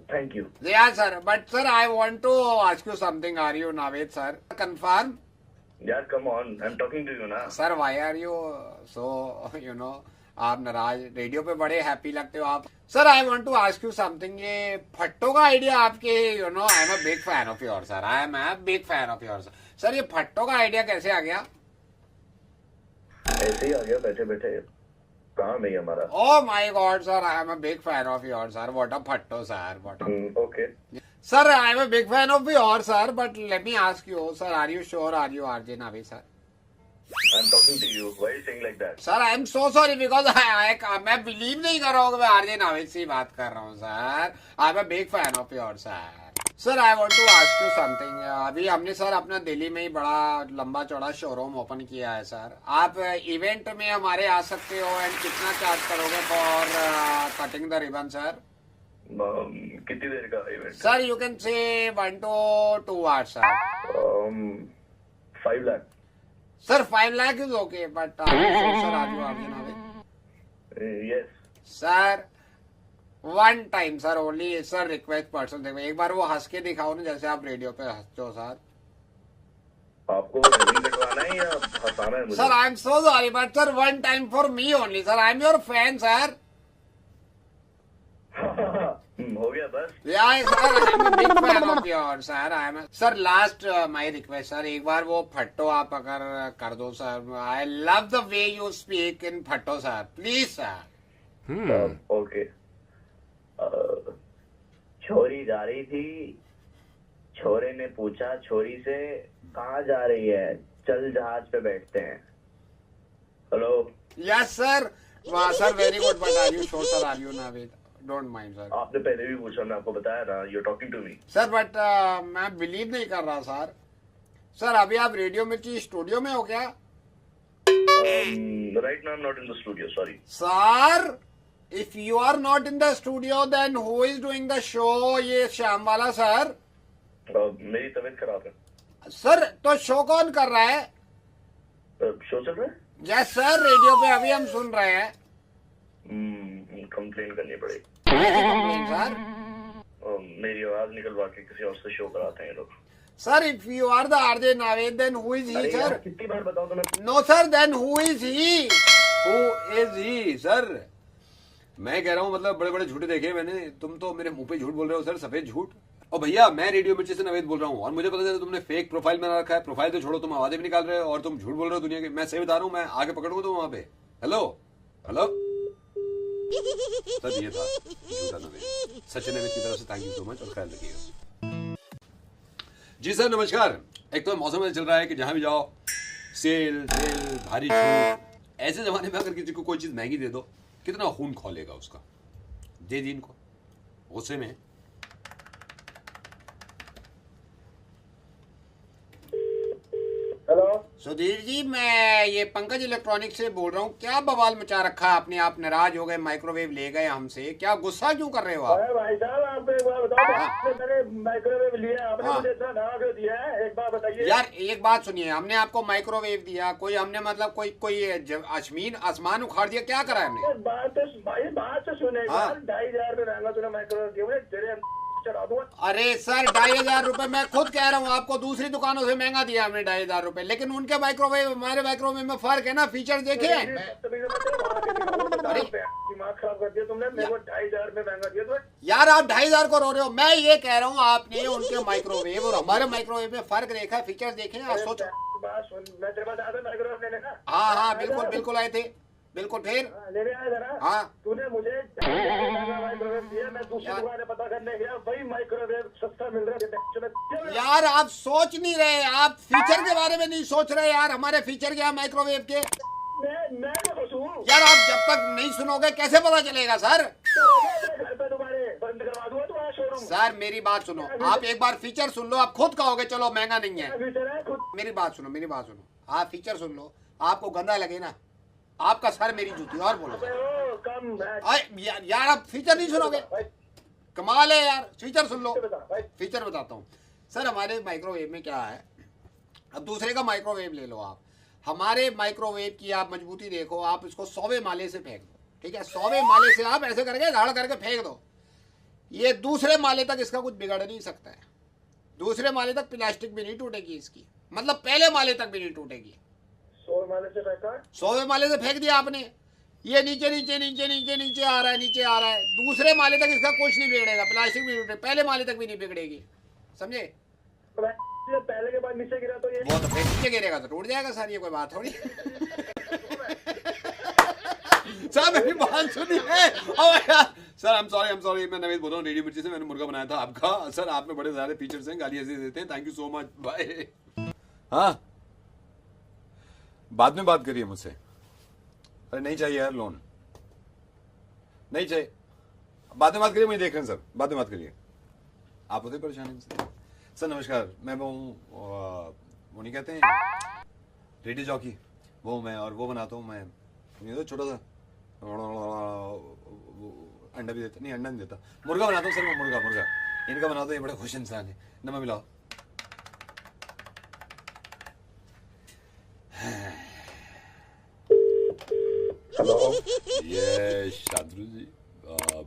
Thank you. Yeah, sir. But sir, I want to ask you something. Are you Naveed, sir? Confirm? Yeah, come on. I'm talking to you now. Sir, why are you so, आप नाराज? Radio पे बड़े happy लगते हो आप। Sir, I want to ask you something. ये फट्टो का आइडिया आपके, I am a big fan of your sir. I am a big fan of your sir. ये फट्टो का आइडिया कैसे आ गया? ऐसे ही आ गया बैठे बैठे, काम है हमारा। Oh my god sir, I am a big fan of your sir. What a photo sir, what a okay sir, I am a big fan of your sir, but let me ask you sir, are you sure? Are you RJ Naved sir? I'm talking to you. Why are you saying like that? Sir, I am so sorry because मैं believe नहीं कर रहा हूँ कि मैं RJ Naved से बात कर रहा हूँ sir. I am a big fan of your sir. Sir, I want to ask you something. अभी हमने सर अपना दिल्ली में ही बड़ा लंबा चौड़ा शोरूम ओपन किया है सर। आप इवेंट में हमारे आ सकते हो एंड कितना चार्ज करोगे for cutting the ribbon sir? कितनी देर का event? Sir, you can say 1 to 2 hours sir. 5 lakh. Sir, 5 lakh is okay, but sir, are you RJ Naveed? Yes. Sir, one time sir only, sir request person। देखो एक बार वो हंस के दिखाओ ना जैसे आप रेडियो पे हंसते हो सर। आपको रिंग कटवाना है या हंसाना है मुझे? Sir, I am so sorry, but sir one time for me only sir। I am your fan sir। हो गया बस। Yeah sir, I am a big fan of yours sir। I am sir last my request sir, एक बार वो फट्टो आप अगर कर दो sir. I love the way you speak in फट्टो sir, please sir। Okay. छोरी जा रही थी, छोरे ने पूछा छोरी से कहाँ जा रही है, चल जहाज पे बैठते हैं। हेलो। Yes sir. वाह sir, very good. But are you sure sir? Are you Naved? Don't mind sir. आपने पहले भी पूछा, मैं आपको बताया ना, you talking to me sir. But मैं बिलीव नहीं कर रहा सर। सर, अभी आप रेडियो मिर्ची स्टूडियो में हो क्या? Right now I am not in the studio, sorry sir. If you are not in the studio then who is doing the show? ये शाम वाला सर। मेरी तबीयत खराब है सर। तो शो कौन कर रहा है? शो चल रहा है? यस सर, रेडियो पे अभी हम सुन रहे हैं। कंप्लेन करनी पड़ेगी सर। मेरी आवाज निकलवा के किसी और से शो कराते हैं लोग। Sir, if you are the RJ Naved then who is he sir? कितनी बार बताऊं तुम्हें? No sir, then who is he? Who is he sir? मैं कह रहा हूँ मतलब बड़े बड़े झूठे देखे मैंने। तुम तो मेरे मुंह पे झूठ बोल रहे हो सर, सफेद झूठ। और भैया मैं रेडियो मिर्ची से नवेद बोल रहा हूँ और मुझे पता चला तुमने फेक प्रोफाइल बना रखा है। प्रोफाइल तो छोड़ो, तुम आवाजें भी निकाल रहे हो और तुम झूठ बोल रहे हो दुनिया के। मैं सही बता रहा हूँ, मैं आगे पकड़ूंगा तो वहां पे। हेलो हेलो सर, ये था झूठा नवेद। सचिन नवेद की तरफ से थैंक यू सो मच और ख्याल रखिएगा। जी सर नमस्कार। एक तो मौसम में चल रहा है कि जहां भी जाओ सेल भारी छूट। ऐसे जमाने में अगर किसी को कोई चीज महंगी दे दो, कितना खून खोलेगा उसका। दे दी इनको गुस्से में। हेलो सुधीर जी, मैं ये पंकज इलेक्ट्रॉनिक्स से बोल रहा हूँ। क्या बवाल मचा रखा है आपने? आप नाराज हो गए, माइक्रोवेव ले गए हमसे। क्या गुस्सा क्यों कर रहे हो आप? अरे भाई साहब, आप एक बार बताओ, आपने मैंने माइक्रोवेव लिया, आपने मुझे इतना डरा क्यों दिया है? एक बार बताइए यार। एक बात सुनिए, हमने आपको माइक्रोवेव दिया, कोई हमने मतलब कोई आसमान उखाड़ दिया? क्या करा हमने? बात तो सुने। 2,500 रुपए महंगा तूने माइक्रोवेव दिया मुझे, तेरे चढ़ा दूंगा। अरे सर, 2,500 रुपए मैं खुद कह रहा हूँ आपको। दूसरी दुकानों से महंगा दिया हमने 2,500 रुपए, लेकिन उनके माइक्रोवेव हमारे माइक्रोवेव में फर्क है ना। फीचर देखे? दिमाग खराब कर दिया तुमने। मेरे को 2500 में महंगा दिया तो यार आप 2500 को रो रहे हो, मैं ये कह रहा हूँ आपने उनके माइक्रोवेव और हमारे माइक्रोवेव में फर्क देखा, फीचर देखे आप सोच। बात सुन, मैं तेरे पास आया था माइक्रोवेव लेने का। हाँ बिल्कुल बिल्कुल आए थे, बिल्कुल। फिर लेने आया था ना। हाँ तूने मुझे माइक्रोवेव दिया, मैं दूसरी दुकान पता करने गया, वही माइक्रोवेव सस्ता मिल रहा है। यार आप सोच नहीं रहे, आप फीचर के बारे में नहीं सोच रहे यार। हमारे फीचर क्या माइक्रोवेव के, मैं तो सुनूं यार आप जब तक नहीं सुनोगे कैसे पता चलेगा सर। घर पे तुम्हारे बंद करवा दूंगा तुम्हारा शोरूम। सर मेरी बात सुनो, आप एक बार फीचर सुन लो, आप खुद कहोगे चलो महंगा नहीं है। मेरी बात सुनो, मेरी बात सुनो, आप फीचर सुन लो, आपको गंदा लगे ना आपका सर मेरी जूती। और बोलो यार आप फीचर नहीं सुनोगे, कमाल है यार। फीचर सुन लो, फीचर बताता हूँ सर। हमारे माइक्रोवेव में क्या है, अब दूसरे का माइक्रोवेव ले लो आप, हमारे माइक्रोवेव की आप मजबूती देखो, आप इसको 100वें माले से फेंक दो, ठीक है, 100वें माले से आप ऐसे करके धड़ करके फेंक दो, ये दूसरे माले तक इसका कुछ बिगड़ नहीं सकता है। दूसरे माले तक प्लास्टिक भी नहीं टूटेगी इसकी, मतलब पहले माले तक भी नहीं टूटेगी। 100 माले से फेंका, 100वें माले से फेंक दिया आपने, ये नीचे नीचे नीचे नीचे नीचे आ रहा है, नीचे आ रहा है, दूसरे माले तक इसका कुछ नहीं बिगड़ेगा, प्लास्टिक भी टूटे, पहले माले तक भी नहीं बिगड़ेगी, समझे। पहले के बाद नीचे गिरा तो ये वो तो फिर नीचे गिरेगा तो टूट जाएगा सर, ये कोई बात थोड़ी। सर मेरी बात सुनिए। सर आई एम सॉरी, मैं नवीन बोल रहा हूँ, रेडियो मिर्ची से। मैंने मुर्गा बनाया था आपका। सर आप में बड़े सारे फीचर्स हैं, गाली ऐसे देते हैं। Thank you so much, bye. हाँ बाद में बात करिए मुझसे। अरे नहीं चाहिए यार लोन, नहीं चाहिए, बाद में बात करिए, मुझे देख रहे हैं सर, बाद में बात करिए, आप होते परेशानी से। सर नमस्कार, मैं वो वो नहीं कहते हैं रेडियो जॉकी, वो मैं, और वो बनाता हूँ मैं, ये तो छोटा सा अंडा भी देता, नहीं अंडा नहीं देता, मुर्गा बनाता हूँ सर मैं, मुर्गा इनका बनाता हूँ। ये बड़े खुश इंसान है। नमा मिलाओ। हेलो, ये शादरू जी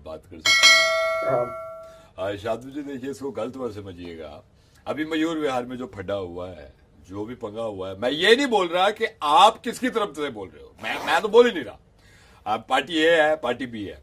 बात कर सकते हैं? शादरू जी देखिए, इसको गलत मत समझिएगा। अभी मयूर विहार में जो फटा हुआ है, जो भी पंगा हुआ है, मैं ये नहीं बोल रहा कि आप किसकी तरफ से बोल रहे हो, मैं तो बोल ही नहीं रहा। आप पार्टी ए है, पार्टी बी है,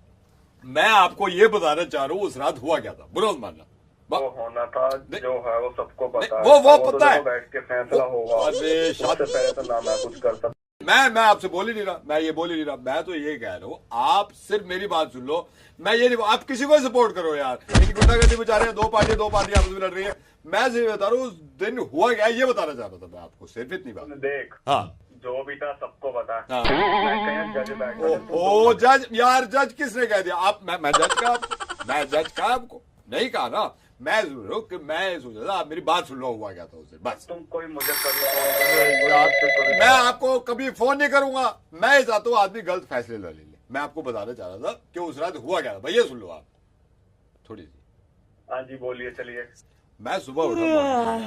मैं आपको ये बताना चाह रहा हूँ उस रात हुआ क्या था, बुरा मत मानना। वो होना था जो है वो सबको पता है, वो पता है, बैठ के फैसला होगा। अरे उससे पहले तो ना मैं कुछ कर सकता। मैं आपसे बोल ही नहीं रहा, मैं ये बोल ही नहीं रहा, मैं तो ये कह रहा हूँ आप सिर्फ मेरी बात सुन लो। मैं ये नहीं, आप किसी को सपोर्ट करो यार, इनकी गुंडागर्दी बचा रहे हैं, दो पार्टियां आपस में लड़ रही है। मैं सिर्फ बता रहा हूँ उस दिन हुआ क्या, ये बताना चाह रहा था मैं आपको, सिर्फ इतनी बात। देख, हाँ जो भी था सबको पता। ओ जज, यार जज किसने कह दिया? आप मैं जज का आपको नहीं कहा ना, मैं सोच रहा था आप मेरी बात सुन लो, हुआ क्या था उसे, बस। तुम कोई मुझे मैं आपको कभी फोन नहीं करूंगा, मैं चाहता हूँ आदमी गलत फैसले ले ले। मैं आपको बताना चाह रहा था कि उस रात हुआ क्या था, भैया सुन लो आप थोड़ी सी। हाँ जी बोलिए, चलिए। मैं सुबह उठा,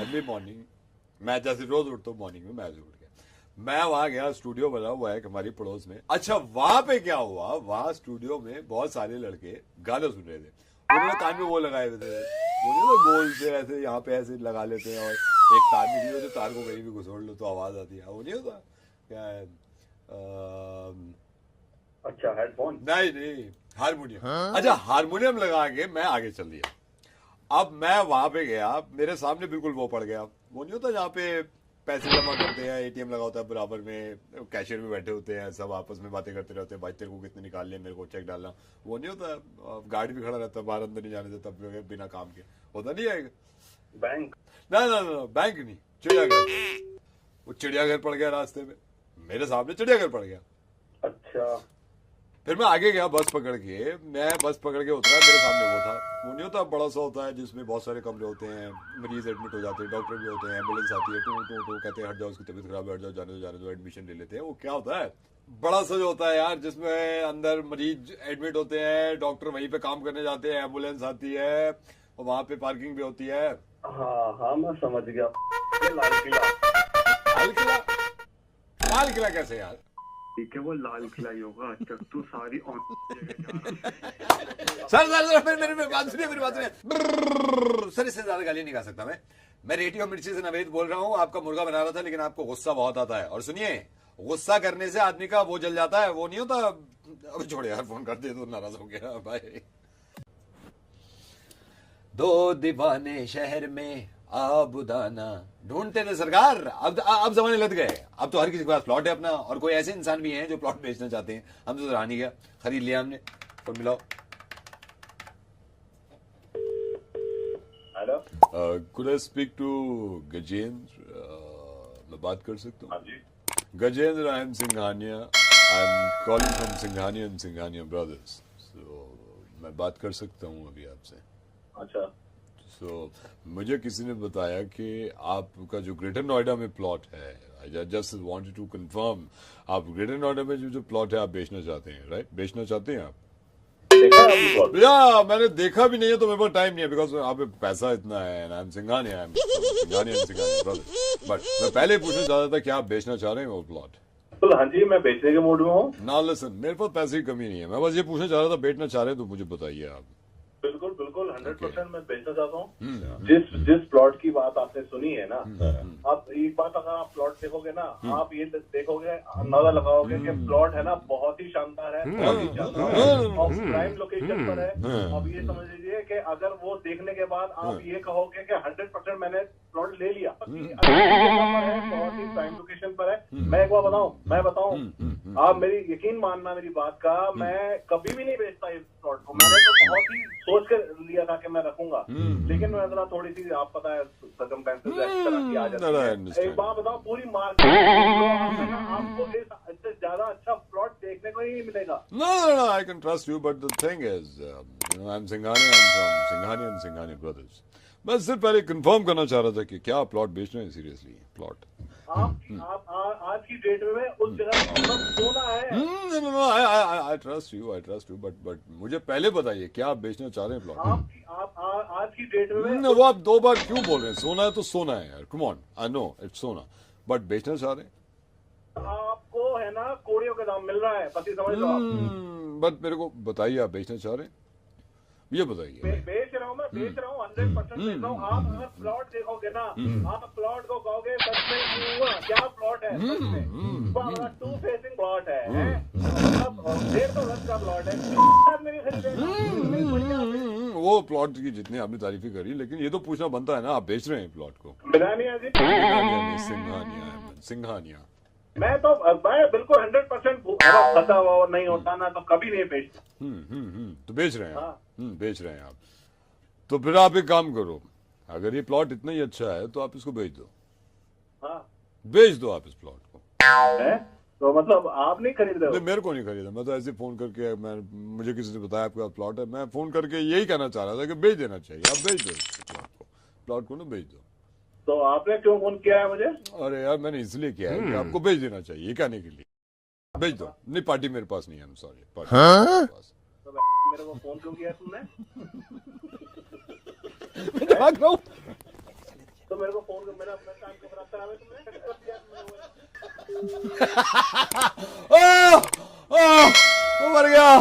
अर्ली मॉर्निंग, मैं जैसे रोज उठता हूँ मॉर्निंग में, मैं उठ गया, मैं वहां गया, स्टूडियो बना हुआ है हमारी पड़ोस में। अच्छा वहां पे क्या हुआ, वहां स्टूडियो में बहुत सारे लड़के गाने सुन रहे थे, उन्होंने कान में वो लगाए हुए थे, वो गोल से ऐसे यहाँ पे ऐसे लगा लेते हैं, और एक तार निकली होती, तार को कहीं भी घुसोड़ लो तो आवाज आती है, वो नहीं होता क्या है, अच्छा हेडफोन नहीं हारमोनियम। अच्छा हारमोनियम लगा के मैं आगे चल दिया। अब मैं वहां पे गया, मेरे सामने बिल्कुल वो पड़ गया, वो नहीं होता जहाँ पे पैसे जमा करते हैं, एटीएम लगा होता है बराबर में, कैशियर भी बैठे होते हैं, सब आपस में बातें करते रहते हैं, भाई तेरे को कितने निकाल लिया, मेरे को चेक डालना, वो नहीं होता, गार्ड भी खड़ा रहता है बाहर, अंदर नहीं जाने देता बिना काम के, होता नहीं है बैंक। ना बैंक नहीं, चिड़ियाघर। वो चिड़ियाघर पड़ गया रास्ते में, मेरे सामने चिड़ियाघर पड़ गया। अच्छा फिर मैं आगे गया बस पकड़ के, मैं बस पकड़ के उतरा, मेरे सामने वो था, वो नहीं होता बड़ा सा होता है जिसमें बहुत सारे कमरे होते हैं, मरीज एडमिट हो जाते हैं, डॉक्टर भी होते हैं, एम्बुलेंस आती है, टू कहते हैं हट जाओ, उसकी तबीयत खराब है, हट जाओ, जाने दो, एडमिशन ले लेते हैं। वो क्या होता है, बड़ा सा जो होता है यार, जिसमें अंदर मरीज एडमिट होते हैं, डॉक्टर वहीं पे काम करने जाते हैं, एम्बुलेंस आती है, और वहां पे पार्किंग भी होती है। हाँ मैं समझ गया, लाल किला कैसे यार? ठीक है, वो लाल किला ही होगा। अच्छा तू सारी सर मेरी बात सुनिए, सर इससे ज्यादा गाली नहीं गा सकता मैं रेडियो मिर्ची से नवेद बोल रहा हूँ, आपका मुर्गा बना रहा था, लेकिन आपको गुस्सा बहुत आता है। और सुनिए, गुस्सा करने से आदमी का वो जल जाता है, वो नहीं होता। अबे छोड़ यार, फोन कर दे तो नाराज हो गया भाई। दो दीवाने शहर में आबुदाना ढूंढते थे सरकार। अब जमाने लग गए। अब तो हर किसी के पास प्लॉट है अपना, और कोई ऐसे इंसान भी हैं जो प्लॉट बेचना चाहते हैं। हम तो रहा नहीं गया, खरीद लिया हमने। फोन मिलाओ। Hello, could I speak to Gajendra? मैं बात कर सकता हूँ? हाँ जी। Gajendra, I am Singhania. I am calling from Singhania and Singhania brothers. So मैं बात कर सकता हूँ अभी आपसे? अच्छा। सो मुझे किसी ने बताया कि आपका जो ग्रेटर नोएडा में प्लॉट है, I just wanted to confirm, आप ग्रेटर नोएडा में जो प्लॉट है आप बेचना चाहते हैं, राइट? बेचना चाहते हैं आप? या मैंने देखा भी नहीं है तो मेरे पास टाइम नहीं है, बिकॉज आप पैसा इतना है। आई एम सिंघानिया, बट मैं पहले पूछना चाहता था कि आप बेचना चाह रहे हैं वो प्लॉट? तो हाँ जी, मैं बेचने के मूड में हूँ। ना लिसन, मेरे पास पैसे की कमी नहीं है। मैं बस ये पूछना चाह रहा था, बेचना चाह रहे हैं तो मुझे बताइए आप। बिल्कुल बिल्कुल 100% मैं बेचना चाहता हूँ। जिस प्लॉट की बात आपने सुनी है ना, आप एक बात अगर आप प्लॉट देखोगे ना, आप ये देखोगे, अंदाजा लगाओगे कि प्लॉट है ना बहुत ही शानदार है, बहुत ही शानदार और प्राइम लोकेशन पर है। अब ये समझ लीजिए कि अगर वो देखने के बाद आप ये कहोगे कि 100% मैंने प्लॉट ले लिया, बहुत ही प्राइम लोकेशन पर है। मैं एक बार बताऊं, आप मेरी यकीन मानना मेरी बात का, मैं कभी भी नहीं बेचता इस प्लॉट को। मैंने तो बहुत ही सोच कर लिया था कि मैं रखूंगा, लेकिन मैं जरा थोड़ी सी, आप पता है सर्कमस्टेंसेस तरह की आ जाती है। एक बात बताओ, पूरी मार्केट आपको इससे ज्यादा अच्छा प्लॉट देखने को ही नहीं मिलेगा। No, I can trust you, but the thing is, I'm Singhania, I'm from Singhania and Singhania Brothers. मैं सिर्फ पहले कंफर्म करना चाह रहा था कि क्या प्लॉट बेच रहे हैं सीरियसली प्लॉट? आप आज की डेट में उस जगह सोना है। No, I trust you, but मुझे पहले बताइए क्या आप बेचना चाह रहे हैं प्लॉट? आप आज की डेट में वो आप दो बार क्यों बोल रहे हैं? सोना है तो सोना है यार, come on, I know it's सोना, बट बेचना चाह रहे हैं? आपको है ना कोड़ियों का दाम मिल रहा है, पति समझ लो आप। बट मेरे को बताइए, आप बेचना चाह रहे हैं? ये बताइए। बेच रहा हूँ, 100% बेच रहा हूँ। आप अगर प्लॉट देखोगे ना, आप प्लॉट को कहोगे सच में क्या प्लॉट है, सच में 2 फेसिंग प्लॉट है, 150 गज का प्लॉट है। वो प्लॉट की जितनी आपने तारीफी करी, लेकिन ये तो पूछना बनता है ना, आप बेच रहे हैं प्लॉट को? सिंघानिया। मैं बिल्कुल 100% फंसा हुआ नहीं होता ना, तो कभी नहीं बेचता। तो बेच रहे हैं आप? बेच रहे हैं आप। तो फिर आप एक काम करो, अगर ये प्लॉट इतना ही अच्छा है तो आप इसको बेच दो। बेच दो आप इस प्लॉट को। तो मतलब आप नहीं खरीद रहे हो? मेरे को नहीं खरीदा, मैं तो ऐसे फोन करके, मुझे किसी ने बताया आपका प्लॉट है, मैं फोन करके यही कहना चाह रहा था कि बेच देना चाहिए। आप बेच दो प्लॉट को ना, बेच दो। तो आपने क्यों फोन किया है मुझे? अरे यार, मैंने इसलिए किया है कि आपको बेच देना चाहिए, ये कहने के लिए। बेच दो। नहीं, पार्टी मेरे पास नहीं है, सॉरी, पार्टी मेरे पास। तो मेरे को फोन क्यों किया तुमने? तो मेरे को फोन, मैंने अपना काम को खराब करा तुमने? मर गया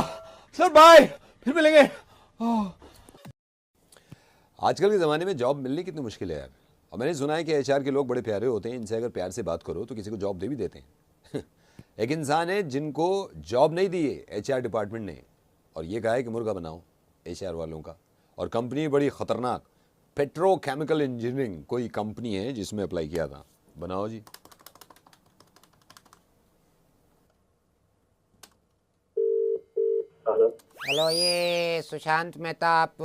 सर, बाय, फिर मिलेंगे। आजकल के ज़माने में जॉब मिलनी कितनी मुश्किल है यार। और मैंने सुना है कि एचआर के लोग बड़े प्यारे होते हैं, इनसे अगर प्यार से बात करो तो किसी को जॉब दे भी देते हैं। एक इंसान है जिनको जॉब नहीं दी है एचआर डिपार्टमेंट ने, और ये कहा है कि मुर्गा बनाओ एचआर वालों का। और कंपनी बड़ी ख़तरनाक, पेट्रोकेमिकल इंजीनियरिंग कोई कंपनी है जिसमें अप्लाई किया था। बनाओ जी। हेलो, ये सुशांत मेहता, आप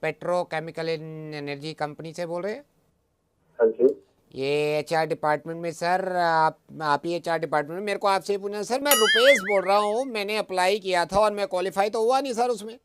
पेट्रोकेमिकल एनर्जी कंपनी से बोल रहे हैं? हाँ जी। ये एचआर डिपार्टमेंट में सर, आप ही एचआर डिपार्टमेंट में। मेरे को आपसे पूछना सर, मैं रुपेश बोल रहा हूँ। मैंने अप्लाई किया था और मैं क्वालिफाई तो हुआ नहीं सर उसमें।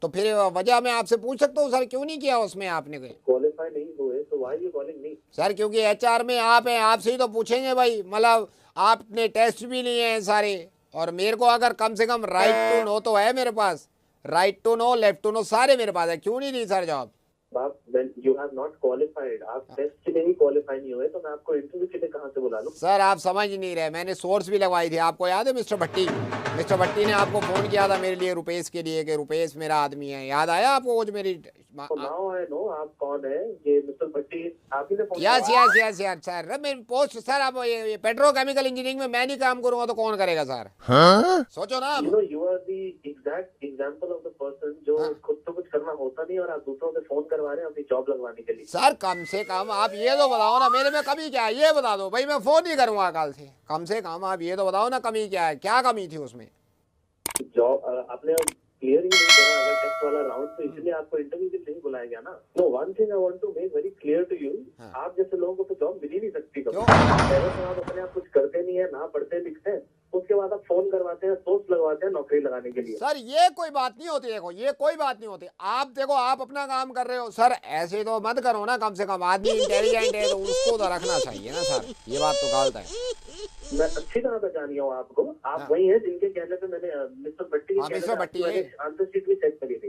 तो फिर वजह मैं आपसे पूछ सकता हूँ सर, क्यों नहीं किया उसमें आपने? क्वालिफाई नहीं हुए तो why you calling me? Sir क्योंकि एचआर में आप हैं, आपसे ही तो पूछेंगे भाई। मतलब आपने टेस्ट भी लिए हैं सारे, और मेरे को अगर कम से कम राइट टू नो तो है मेरे पास। Right to no, left to no सारे मेरे पास है। क्यों नहीं दी सर जॉब? आप यू हैव नॉट क्वालिफाइड, आप टेस्ट के लिए ही क्वालिफाई नहीं हुए, तो मैं आपको इंटरव्यू के लिए कहाँ से बुला लूं? सर आप समझ नहीं रहे, मैंने सोर्स भी लगवाई थी। आपको याद है मिस्टर भट्टी? मिस्टर भट्टी ने आपको फोन किया था मेरे लिए रुपेश के लिए कि रुपेश मेरा आदमी है। याद आया आपको वो जो मेरी नाउ आई नो आप कौन है। ये मिस्टर भट्टी आप ही ने फोन यस सर। मेरी पोस्ट सर, आप ये पेट्रोकेमिकल इंजीनियरिंग में मैं नहीं काम करूंगा तो कौन करेगा सर? हाँ? सोचो ना। You are the exact example of the person जो खुद तो कुछ करना होता नहीं और आप दूसरों से फोन करवा रहे हैं अपनी जॉब लगवाने के लिए। सर कम से कम आप ये तो बताओ ना, मेरे में कमी क्या है ये बता दो भाई, मैं फोन नहीं करूंगा कल से। कम से कम आप ये तो बताओ ना कमी क्या है, क्या कमी थी उसमें? जॉब आपने क्लियर ही नहीं करा अगर टेस्ट वाला राउंड, तो इसलिए आपको इंटरव्यू के लिए नहीं बुलाया गया ना। No one thing I want to make very clear to you, आप जैसे लोगों को तो जॉब मिल ही नहीं सकती कभी। पहले तो आप अपने आप कुछ करते नहीं है, ना पढ़ते लिखते हैं, उसके बाद आप फोन करवाते हैं, सोर्स लगवाते हैं नौकरी लगाने के लिए। सर ये कोई बात नहीं होती, देखो ये कोई बात नहीं होती। आप देखो आप अपना काम कर रहे हो सर, ऐसे तो मत करो ना। कम से कम आदमी इंटेलिजेंट है तो उसको तो रखना चाहिए ना सर, ये बात तो गलत है। मैं अच्छी तरह पहचानी हूँ आपको, आप वही हैं जिनके कहने पे मैंने मिस्टर भट्टी आंसर शीट भी चेक करी थी।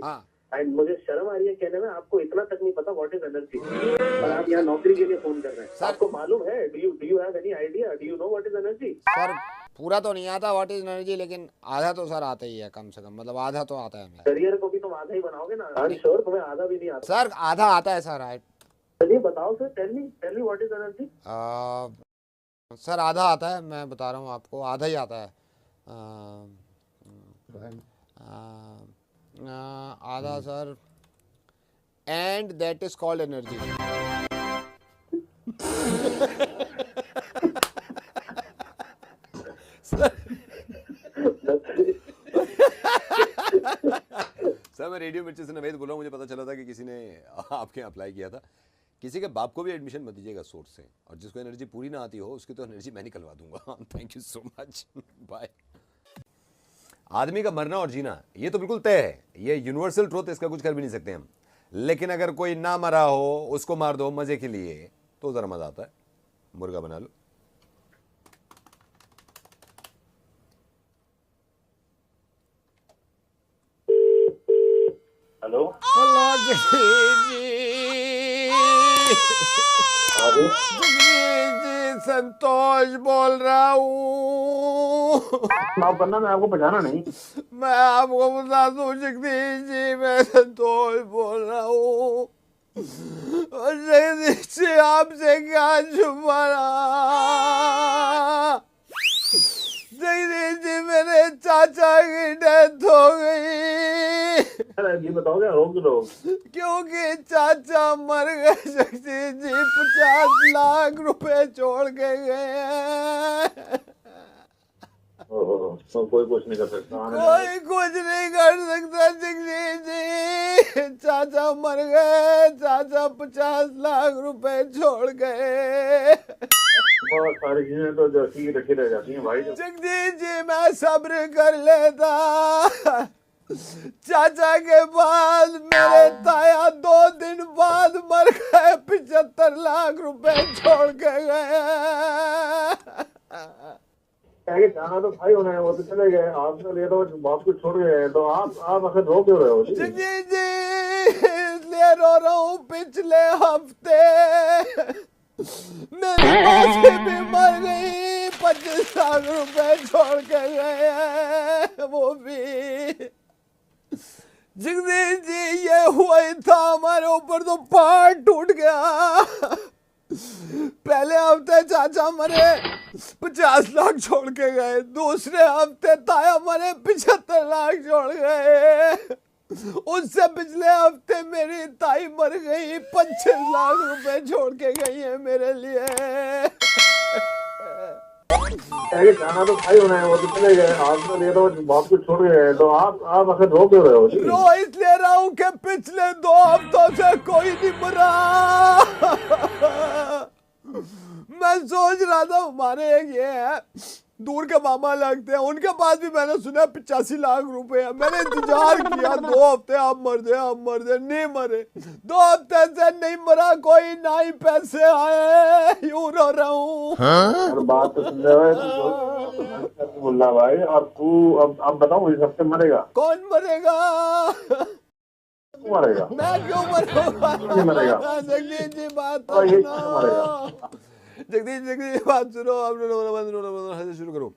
एंड मुझे शर्म आ रही है कहने में, आपको इतना तक नहीं पता व्हाट इज एनर्जी, और आप यहाँ नौकरी के लिए फोन कर रहे हैं। आपको मालूम है, do you have any idea, do you know what is energy? Sir पूरा तो नहीं आता व्हाट इज एनर्जी, लेकिन आधा तो सर आता ही है, कम से कम मतलब आधा तो आता है हमें। करियर को भी तुम आधा ही बनाओगे ना? आई एम श्योर तुम्हें आधा भी नहीं आता। सर आधा आता है सर। चलिए बताओ sir, tell me what is energy. Sir आधा आता है, मैं बता रहा हूँ आपको, आधा ही आता है। आधा sir, and that is called energy. Sir मैं रेडियो मिर्ची से नवेद बोल रहा हूँ। मुझे पता चला था कि किसी ने आपके यहाँ अप्लाई किया था। किसी के बाप को भी एडमिशन मत दीजिएगा सोर्स से, और जिसको एनर्जी पूरी ना आती हो उसकी तो एनर्जी मैं निकलवा दूंगा। Thank you so much, bye. आदमी का मरना और जीना ये तो बिल्कुल तय है, ये यूनिवर्सल ट्रूथ, इसका कुछ कर भी नहीं सकते हम। लेकिन अगर कोई ना मरा हो उसको मार दो मजे के लिए तो जरा मजा आता है, मुर्गा बना लो। हेलो जी, संतोष बोल रहा हूँ। आप बनना, मैं आपको पहचाना नहीं। मैं आपको बता दूं जगदीश जी, मैं संतोष बोल रहा हूँ। और जगदीश जी आपसे क्या छुपाना, जगदीश जी मेरे चाचा की डेथ हो गई। ये बताओगे रोक दो, क्योंकि चाचा मर गए जगदीश जी, 50 लाख रुपए छोड़ के गए हैं। तो कोई कुछ नहीं कर सकता, कोई कुछ नहीं कर सकता जगदीश जी, चाचा मर गए, चाचा 50 लाख रुपए छोड़ गए। बहुत सारी चीजें तो जैसी रखी रह जाती हैं भाई। जगदीश जी मैं सब्र कर लेता, चाचा के बाद मेरे ताया 2 दिन बाद मर गए, 75 लाख रुपए छोड़ के गए। जाना तो भाई होना है, वो तो चले गए, आपने ले तो बाप को छोड़ गए, तो आप आखिर रो क्यों रहे हो? जी इसलिए रो रहा हूँ, पिछले हफ्ते मेरी मासी भी मर गई, 25 लाख रुपए छोड़ के गए हैं, वो भी। जगदीश जी ये हुआ ही था, हमारे ऊपर तो पहाड़ टूट गया। पहले हफ्ते चाचा मरे, 50 लाख छोड़ के गए, दूसरे हफ्ते ताया मरे, 75 लाख छोड़ गए, उससे पिछले हफ्ते मेरी ताई मर गई, 25 लाख रुपए छोड़ के गई है मेरे लिए। जाना तो भाई होना है, वो तो चले गए, आपने ले तो बाप को छोड़ गए, तो आप आखिर रो क्यों रहे हो? रो इसलिए रहा हूँ कि पिछले 2 हफ्तों से कोई नहीं मरा। मैं सोच रहा था, हमारे एक ये है दूर के मामा लगते हैं, उनके पास भी मैंने सुना 85 लाख रुपए है। मैंने इंतजार किया 2 हफ्ते, आप मर दे, नहीं मरे। 2 हफ्ते से नहीं मरा कोई, ना ही पैसे आए, यूं रो रहा हूँ। बात तो सुन रहे बोल रहा भाई, और तू अब बताओ इस हफ्ते मरेगा कौन? मरेगा मरेगा। मैं क्यों मरूंगा? ये मरेगा। जगदीश जी बात और ये सुनो। मरेगा। जगदीश बात सुनो, अब रोना शुरू करो।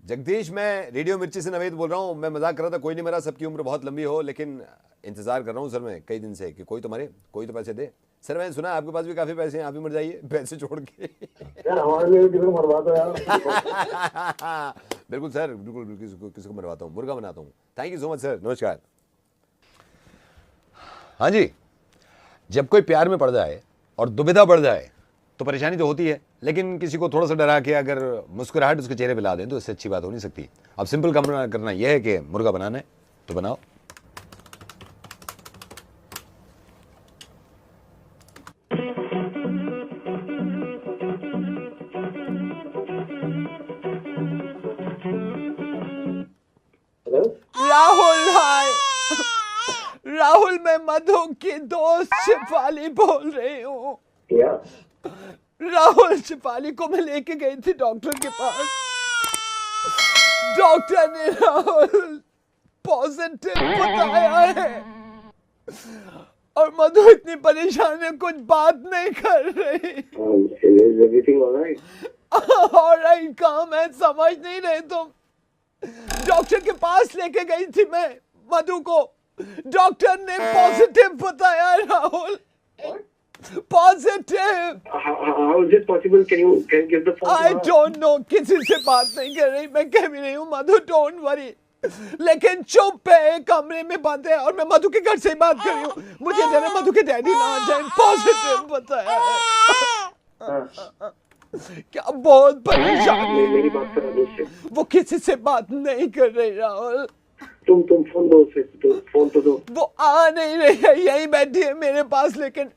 जगदीश, मैं रेडियो मिर्ची से नवेद बोल रहा हूँ। मैं मजाक कर रहा था, कोई नहीं मरा, सबकी उम्र बहुत लंबी हो, लेकिन इंतजार कर रहा हूँ सर मैं कई दिन से कि कोई तो मरे, कोई तो पैसे दे। सर मैंने सुना आपके पास भी काफी पैसे हैं, आप भी मर जाइए पैसे छोड़ के। यार हमारे लिए किसी को मरवा दो यार। बिल्कुल सर, बिल्कुल किसी को मरवाता हूँ, मुर्गा बनाता हूँ। Thank you so much sir, नमस्कार। हाँ जी, जब कोई प्यार में पड़ जाए और दुविधा बढ़ जाए तो परेशानी तो होती है, लेकिन किसी को थोड़ा सा डरा के अगर मुस्कुराहट उसके चेहरे पे ला दें तो इससे अच्छी बात हो नहीं सकती। अब सिंपल काम करना यह है कि मुर्गा बनाना है तो बनाओ। राहुल भाई, राहुल मैं मधु की दोस्त शिफाली बोल रही हूँ। क्या? राहुल, शिफाली को मैं लेके गई थी डॉक्टर के पास। डॉक्टर ने राहुल पॉजिटिव बताया है और मधु इतनी परेशान है, कुछ बात नहीं कर रही। Everything alright? ऑलराइट काम है, समझ नहीं रहे तुम। डॉक्टर के पास लेके गई थी मैं मधु को, डॉक्टर ने पॉजिटिव बताया Rahul, positive. How is it possible? Can you give the phone? I don't know, किसी से बात नहीं कर रही, मैं कह भी नहीं हूँ मधु, डोंट वरी, लेकिन चुप है, कमरे में बंद है और मैं मधु के घर से ही बात कर रही हूँ। मुझे डर है मधु के डैडी ना आ जाए, पॉजिटिव बताया है। क्या बहुत परेशान है, मेरी बात करा दो उससे। वो किसी से बात नहीं कर रही राहुल। तुम फोन दो उसे, फोन तो दो। वो आ नहीं रही है, यही बैठी है मेरे पास, लेकिन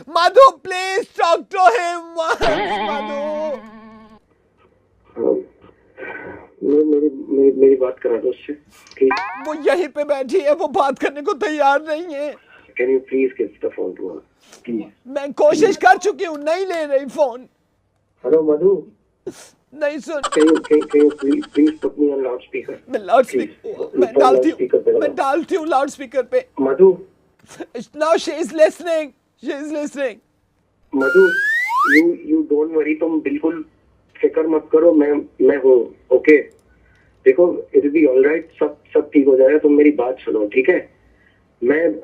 मधु प्लीज टॉक टू हिम। मधु मेरी बात करा दो उससे प्लीज। वो यहीं पे बैठी है, वो बात करने को तैयार नहीं है। Can you please give the phone to her? Please. मैं कोशिश कर चुकी हूँ, नहीं ले रही फोन। हेलो मधु, नहीं सुन। Can you please put me on loudspeaker? मैं लाउडस्पीकर, मैं डालती हूँ लाउडस्पीकर पे। मधु, Now she is listening, she is listening. Madhu, you don't worry, तुम बिल्कुल फिक्र मत करो, मैं हूँ, ओके? देखो, it will be all right, सब ठीक हो जाएगा, तुम मेरी बात सुनो, ठीक है?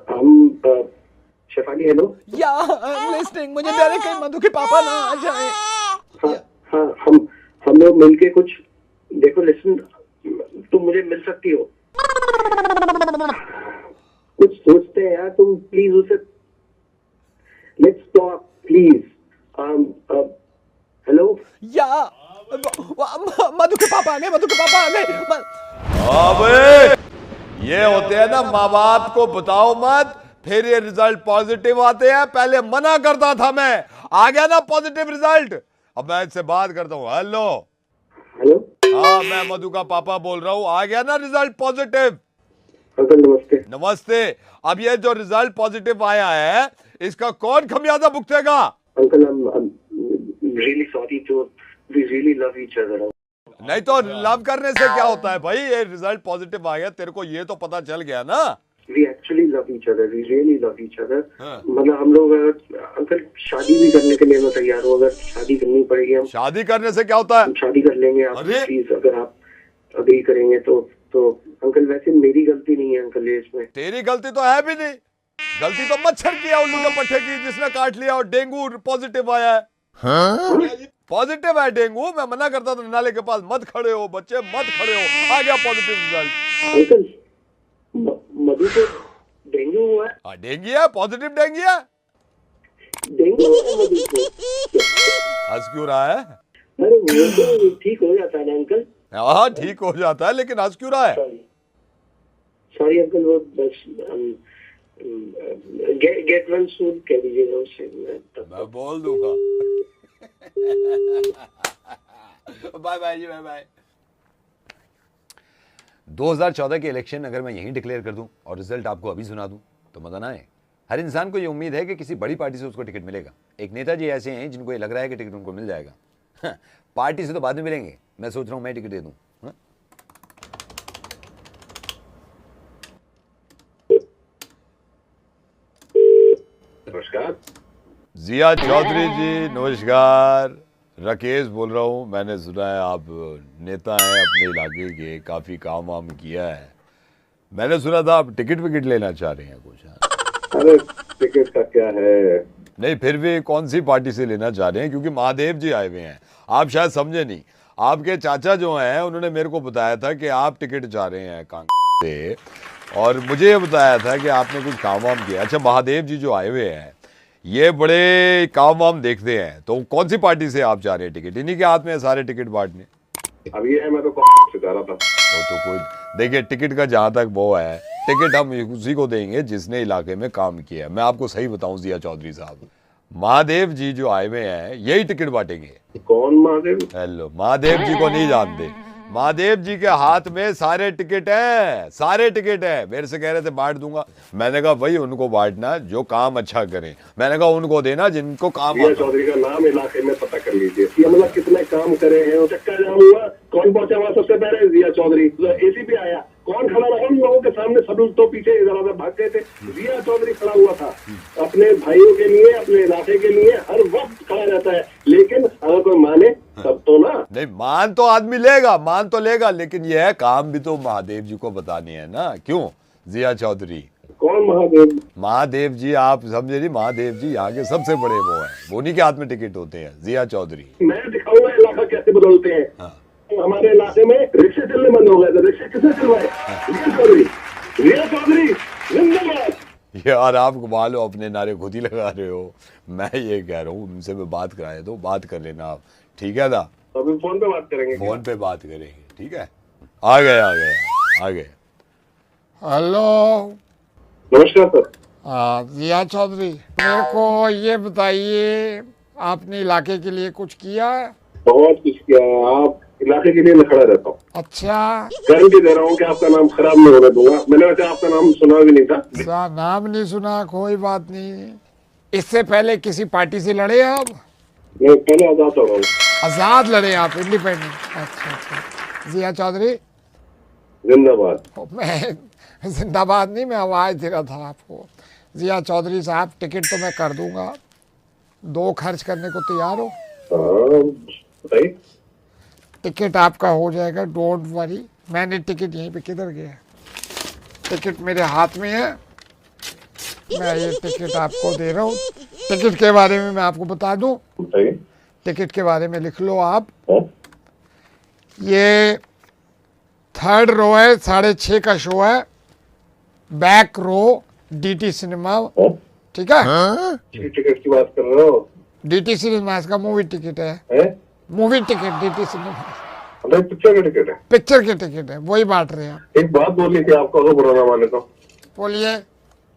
हम Shefali, hello? Yeah, I'm listening. मुझे डर है कहीं मधु के पापा ना आ जाए। हाँ, हम लोग मिलके कुछ, देखो लिसन, तुम मुझे मिल सकती हो, कुछ सोचते हैं यार, तुम प्लीज उसे, लेट्स टॉक प्लीज। हेलो? या मधु के पापा आ गए, मधु के पापा आ गए। अबे ये होते हैं ना, माँ बाप को बताओ मत, फिर ये रिजल्ट पॉजिटिव आते हैं। पहले मना करता था मैं, आ गया ना पॉजिटिव रिजल्ट। अब मैं इससे बात करता हूँ। हेलो हेलो, हाँ मैं मधु का पापा बोल रहा हूँ, आ गया ना रिजल्ट पॉजिटिव? अंकल नमस्ते। नमस्ते। अब ये जो रिजल्ट पॉजिटिव आया है, इसका कौन खमियाजा भुगतेगा? Uncle I'm really sorry to, we really love each other. नहीं तो लव करने से क्या होता है भाई, ये रिजल्ट पॉजिटिव आ गया, तेरे को ये तो पता चल गया ना। We actually love each other, we really love each other. मतलब हम लोग अंकल शादी भी करने के लिए मैं तैयार हूँ, अगर शादी करनी पड़ेगी हम। शादी करने से क्या होता है? शादी कर लेंगे आप प्लीज, अगर आप अग्री करेंगे तो अंकल वैसे मेरी गलती नहीं है अंकल ये इसमें। तेरी गलती तो है भी नहीं, गलती तो मच्छर की है, उल्लू के पट्टे की, जिसने काट लिया और डेंगू पॉजिटिव आया है। पॉजिटिव है डेंगू, मैं मना करता था नाले के पास मत खड़े हो बच्चे, मत खड़े हो, आ गया पॉजिटिव रिजल्ट। अंकल मधु को डेंगू हुआ है? डेंगू है, पॉजिटिव डेंगू है। डेंगू है मधु को? हंस क्यों रहा है? अरे वो तो ठीक हो जाता है ना अंकल। हाँ ठीक हो जाता है, लेकिन हंस क्यों रहा है? सॉरी अंकल, वो बस गेट वन सून कह दीजिएगा उससे, मैं बोल दूंगा। बाय बाय जी, बाय बाय। 2014 के इलेक्शन अगर मैं यहीं डिक्लेयर कर दूं और रिजल्ट आपको अभी सुना दूं तो मजा ना आए। हर इंसान को ये उम्मीद है कि किसी बड़ी पार्टी से उसको टिकट मिलेगा। एक नेताजी ऐसे हैं जिनको ये लग रहा है कि टिकट उनको मिल जाएगा। पार्टी से तो बाद में मिलेंगे, मैं सोच रहा हूं मैं टिकट दे दूं। जिया चौधरी जी नमस्कार, राकेश बोल रहा हूँ। मैंने सुना है आप नेता हैं अपने इलाके के, काफ़ी काम वाम किया है। मैंने सुना था आप टिकट विकेट लेना चाह रहे हैं कुछ। अरे टिकट का क्या है, नहीं फिर भी कौन सी पार्टी से लेना चाह रहे हैं, क्योंकि महादेव जी आए हुए हैं। आप शायद समझे नहीं, आपके चाचा जो हैं उन्होंने मेरे को बताया था कि आप टिकट चाह रहे हैं कांग्रेस से, और मुझे ये बताया था कि आपने कुछ काम वाम किया। अच्छा, महादेव जी जो आए हुए हैं ये बड़े काम वाम देखते हैं, तो कौन सी पार्टी से आप चाह रहे हैं टिकट? इन्हीं के हाथ में है सारे टिकट बांटने। अभी है मैं तो से जा रहा था। तो कोई देखिए, टिकट का जहाँ तक वो है, टिकट हम उसी को देंगे जिसने इलाके में काम किया। मैं आपको सही बताऊं जिया चौधरी साहब, महादेव जी जो आए हुए हैं यही टिकट बांटेंगे। कौन महादेव? हेलो, महादेव जी को नहीं जानते? महादेव जी के हाथ में सारे टिकट हैं, सारे टिकट हैं। मेरे से कह रहे थे बांट दूंगा, मैंने कहा भाई उनको बांटना जो काम अच्छा करें। मैंने कहा उनको देना जिनको काम। जिया चौधरी का नाम इलाके में पता कर लीजिए, मतलब कितने काम करे हैं। चक्का जाम हुआ, कौन पहुंचा वहां सबसे पहले? जिया चौधरी। एसीपी आया, कौन खड़ा रहा उन लोगों के सामने? सब लोग तो पीछे ज्यादा भाग गए थे, जिया चौधरी खड़ा हुआ था अपने भाइयों के लिए, अपने इलाके के लिए, हर वक्त खड़ा रहता है। लेकिन अगर कोई माने तब तो ना। नहीं, मान तो आदमी लेगा, मान तो लेगा, लेकिन यह है काम भी तो महादेव जी को बतानी है ना। क्यों जिया चौधरी? कौन महादेव? महादेव जी, आप समझे नहीं, महादेव जी यहाँ के सबसे बड़े वो हैं, उन्हीं के हाथ में टिकट होते हैं। जिया चौधरी, मैं दिखाऊंगा इलाका कैसे बदलते हैं। हमारे इलाके में रिक्शे चलने बंद हो गए थे, रिक्शे किसने चलवाए? जिया चौधरी जिंदाबाद। यार आप कमाल हो, अपने नारे खुद ही लगा रहे हो। मैं ये कह रहा हूँ उनसे मैं बात कराए तो बात कर लेना आप, ठीक है ना? अभी फोन पे बात करेंगे, फोन पे बात करेंगे, ठीक है? आ गए आ गए आ गए। हेलो, नमस्कार सर। जिया चौधरी, मेरे को ये बताइए आपने इलाके के लिए कुछ किया है? बहुत कुछ किया, आप इलाके के लिए मैं खड़ा रहता हूँ। अच्छा, गारंटी दे रहा हूँ कि आपका नाम खराब नहीं होने दूंगा। मैंने वैसे आपका नाम सुना भी नहीं था। नाम नहीं सुना, कोई बात नहीं। इससे पहले किसी पार्टी से लड़े आप? मैं पहले आजाद हो रहा हूँ। आजाद लड़े आप, इंडिपेंडेंट? अच्छा अच्छा। जिया चौधरी जिंदाबाद। मैं जिंदाबाद नहीं, मैं आवाज़ दे रहा था आपको। जिया चौधरी साहब, टिकट तो मैं कर दूंगा, 2 खर्च करने को तैयार हो? बताइए। टिकट आपका हो जाएगा, डोंट वरी। मैंने टिकट यहीं पे, किधर गया टिकट? मेरे हाथ में है, मैं ये टिकट आपको दे रहा हूँ। टिकट के बारे में मैं आपको बता दूं, टिकट के बारे में लिख लो आप। ये 3rd रो है, 6:30 का शो है, बैक रो DT सिनेमा, ठीक है? टिकट की बात कर रहे हो? DT सिनेमा का मूवी टिकट है, movie ticket DT cinema. Picture का टिकट है? पिक्चर के टिकट है, वही बांट रहे हैं आप। एक बात बोली थी आपको, अगर बुरा ना माने तो। बोलिए।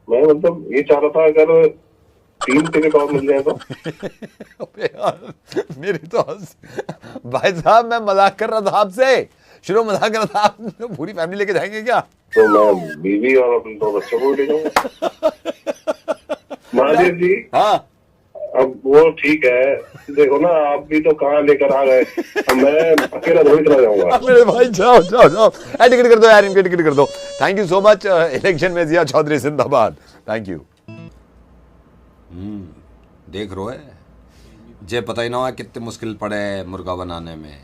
मैं मतलब ये चाह रहा था अगर 3 टिकट और मिल जाए तो। यार मेरी तो भाई साहब, मैं मजाक कर रहा था आपसे, शुरू मजाक कर रहा था। आप पूरी फैमिली लेके जाएंगे क्या? तो मैं बीवी और अपने 2 बच्चों को ले जाऊंगा। महादेव जी, हाँ अब वो ठीक है, देखो ना आप भी तो कहाँ लेकर आ गए, मैं अकेला थोड़ी चला जाऊंगा। मेरे भाई जाओ जाओ जाओ, टिकट कर दो यार, इनके टिकट कर दो। Thank you so much. Election में जिया चौधरी जिंदाबाद। Thank you. देख रो है जे पता ही ना हुआ कितने मुश्किल पड़े मुर्गा बनाने में।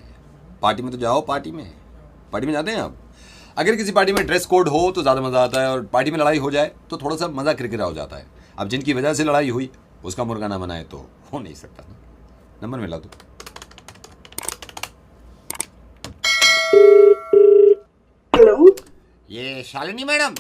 पार्टी में तो जाओ, पार्टी में जाते हैं आप। अगर किसी पार्टी में ड्रेस कोड हो तो ज़्यादा मज़ा आता है, और पार्टी में लड़ाई हो जाए तो थोड़ा सा मज़ा किरकिरा हो जाता है। अब जिनकी वजह से लड़ाई हुई उसका मुर्गा ना बनाए तो हो नहीं सकता ना। नंबर मिला तो। हेलो, ये शालिनी मैडम?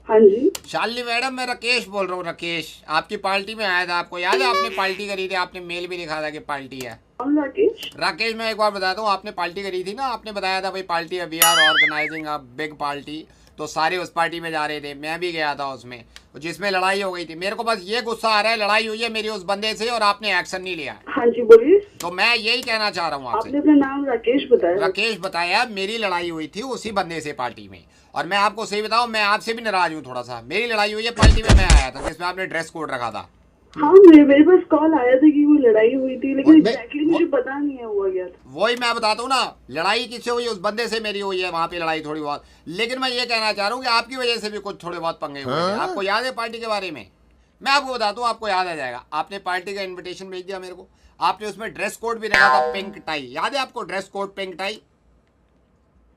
हाँ जी। शालिनी मैडम, मैं राकेश बोल रहा हूँ। राकेश, आपकी पार्टी में आया था, आपको याद है? आपने पार्टी करी थी, आपने मेल भी लिखा था कि पार्टी है। राकेश? राकेश, मैं एक बार बताता हूँ, आपने पार्टी करी थी ना, आपने बताया था भाई पार्टी है, we are organising a big party. तो सारे उस पार्टी में जा रहे थे, मैं भी गया था उसमें, जिसमें लड़ाई हो गई थी। मेरे को बस ये गुस्सा आ रहा है, लड़ाई हुई है मेरी उस बंदे से और आपने एक्शन नहीं लिया। हाँ जी बोलिए। तो मैं यही कहना चाह रहा हूँ आपसे। आपने अपना नाम राकेश बताया? राकेश बताया। मेरी लड़ाई हुई थी उसी बंदे से पार्टी में, और मैं आपको सही बताऊं, मैं आपसे भी नाराज हूँ थोड़ा सा। मेरी लड़ाई हुई है पार्टी में, मैं आया था जिसमें आपने ड्रेस कोड रखा था। हाँ, मेरे पास कॉल आया था कि वो लड़ाई हुई थी, लेकिन एग्जैक्टली मुझे पता नहीं है हुआ क्या था। वही मैं बताता हूँ ना, लड़ाई किससे हुई? उस बंदे से मेरी हुई है, वहाँ पे लड़ाई थोड़ी बहुत। लेकिन मैं ये कहना चाह रहा हूँ कि आपकी वजह से भी कुछ थोड़े बहुत पंगे हुए थे। आपको याद है पार्टी के बारे में? मैं आपको बताता हूँ, आपको याद आ जाएगा। आपने पार्टी का इनविटेशन भेज दिया मेरे को, आपने उसमें ड्रेस कोड भी रखा था पिंक टाई, याद है आपको? Dress code pink tie.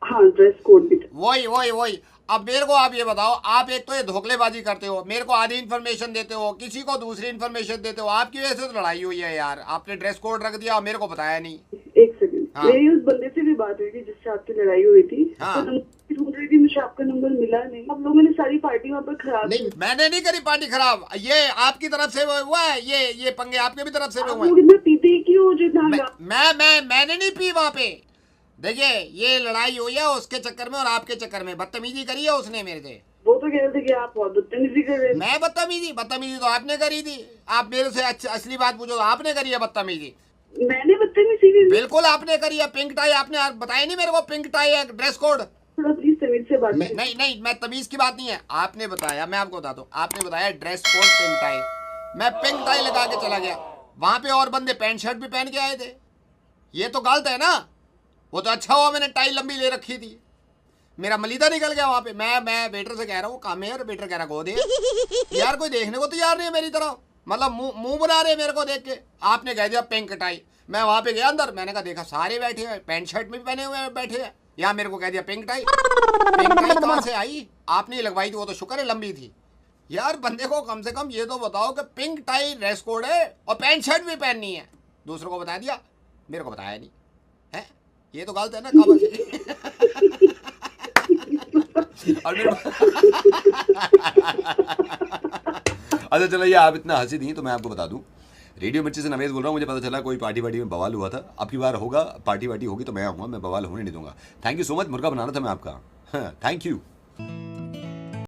हाँ ड्रेस कोड भी था। वही। अब मेरे को आप ये बताओ, आप एक तो ये धोखलेबाजी करते हो, मेरे को आधी इन्फॉर्मेशन देते हो, किसी को दूसरी इन्फॉर्मेशन देते हो, आपकी वजह से तो लड़ाई हुई है यार। आपने ड्रेस कोड रख दिया और मेरे को बताया नहीं। एक सेकंड, मेरी उस बंदे से भी बात हुई थी जिससे आपकी लड़ाई हुई थी। ढूंढ रही थी, मुझे आपका नंबर मिला नहीं। आप लोगों ने सारी पार्टी वहाँ पर खराब नहीं, मैंने नहीं करी पार्टी खराब, ये आपकी तरफ से हुआ है, ये पंगे आपके भी तरफ से हुए मैंने नहीं पी वहाँ पे। देखिए ये लड़ाई हुई है उसके चक्कर में और आपके चक्कर में, बदतमीजी करी है उसने मेरे से। वो तो कह रहे थे कि आप बहुत बदतमीजी कर रहे थे। मैं बदतमीजी तो आपने करी थी। आप मेरे से असली बात पूछो तो आपने करी है बदतमीजी। मैंने बदतमीजी? बिल्कुल आपने करी है। पिंक टाई आपने बताया नहीं मेरे को, पिंक टाई है ड्रेस कोड। थोड़ा प्लीज तमीज से बात। नहीं, मैं तमीज की बात नहीं है, आपने बताया, मैं आपको बताता हूँ, आपने बताया ड्रेस कोड पिंक टाई। मैं पिंक टाई लगा के चला गया, वहां पे और बंदे पैंट शर्ट भी पहन के आए थे। ये तो गलत है ना। वो तो अच्छा हुआ मैंने टाई लंबी ले रखी थी, मेरा मलीदा निकल गया वहां पे। मैं वेटर से कह रहा हूँ काम है यार, वेटर कह रहा गो दे यार, कोई देखने को तैयार नहीं है मेरी तरह, मतलब मुंह बना रहे मेरे को देख के। आपने कह दिया पिंक टाई, मैं वहां पे गया अंदर, मैंने कहा देखा सारे बैठे हैं, पैंट शर्ट में भी पहने हुए बैठे हैं, यहाँ मेरे को कह दिया पिंक टाई। पिंक टाई कहाँ से आई? आपने लगवाई थी, वो तो शुक्र है लंबी थी। यार बंदे को कम से कम ये तो बताओ कि पिंक टाई ड्रेस कोड है और पैंट शर्ट भी pहननी है। दूसरों को बता दिया, मेरे को बताया नहीं है, ये तो गलत है ना। खबर अच्छा चलो, ये आप इतना हंसी दी तो मैं आपको बता दूं, रेडियो मिर्ची से नवेद बोल रहा हूँ। मुझे पता चला कोई पार्टी में बवाल हुआ था, अब की बार होगा पार्टी होगी तो मैं आऊँगा, मैं बवाल होने नहीं दूंगा। थैंक यू सो मच, मुर्गा बनाना था मैं आपका। Thank you.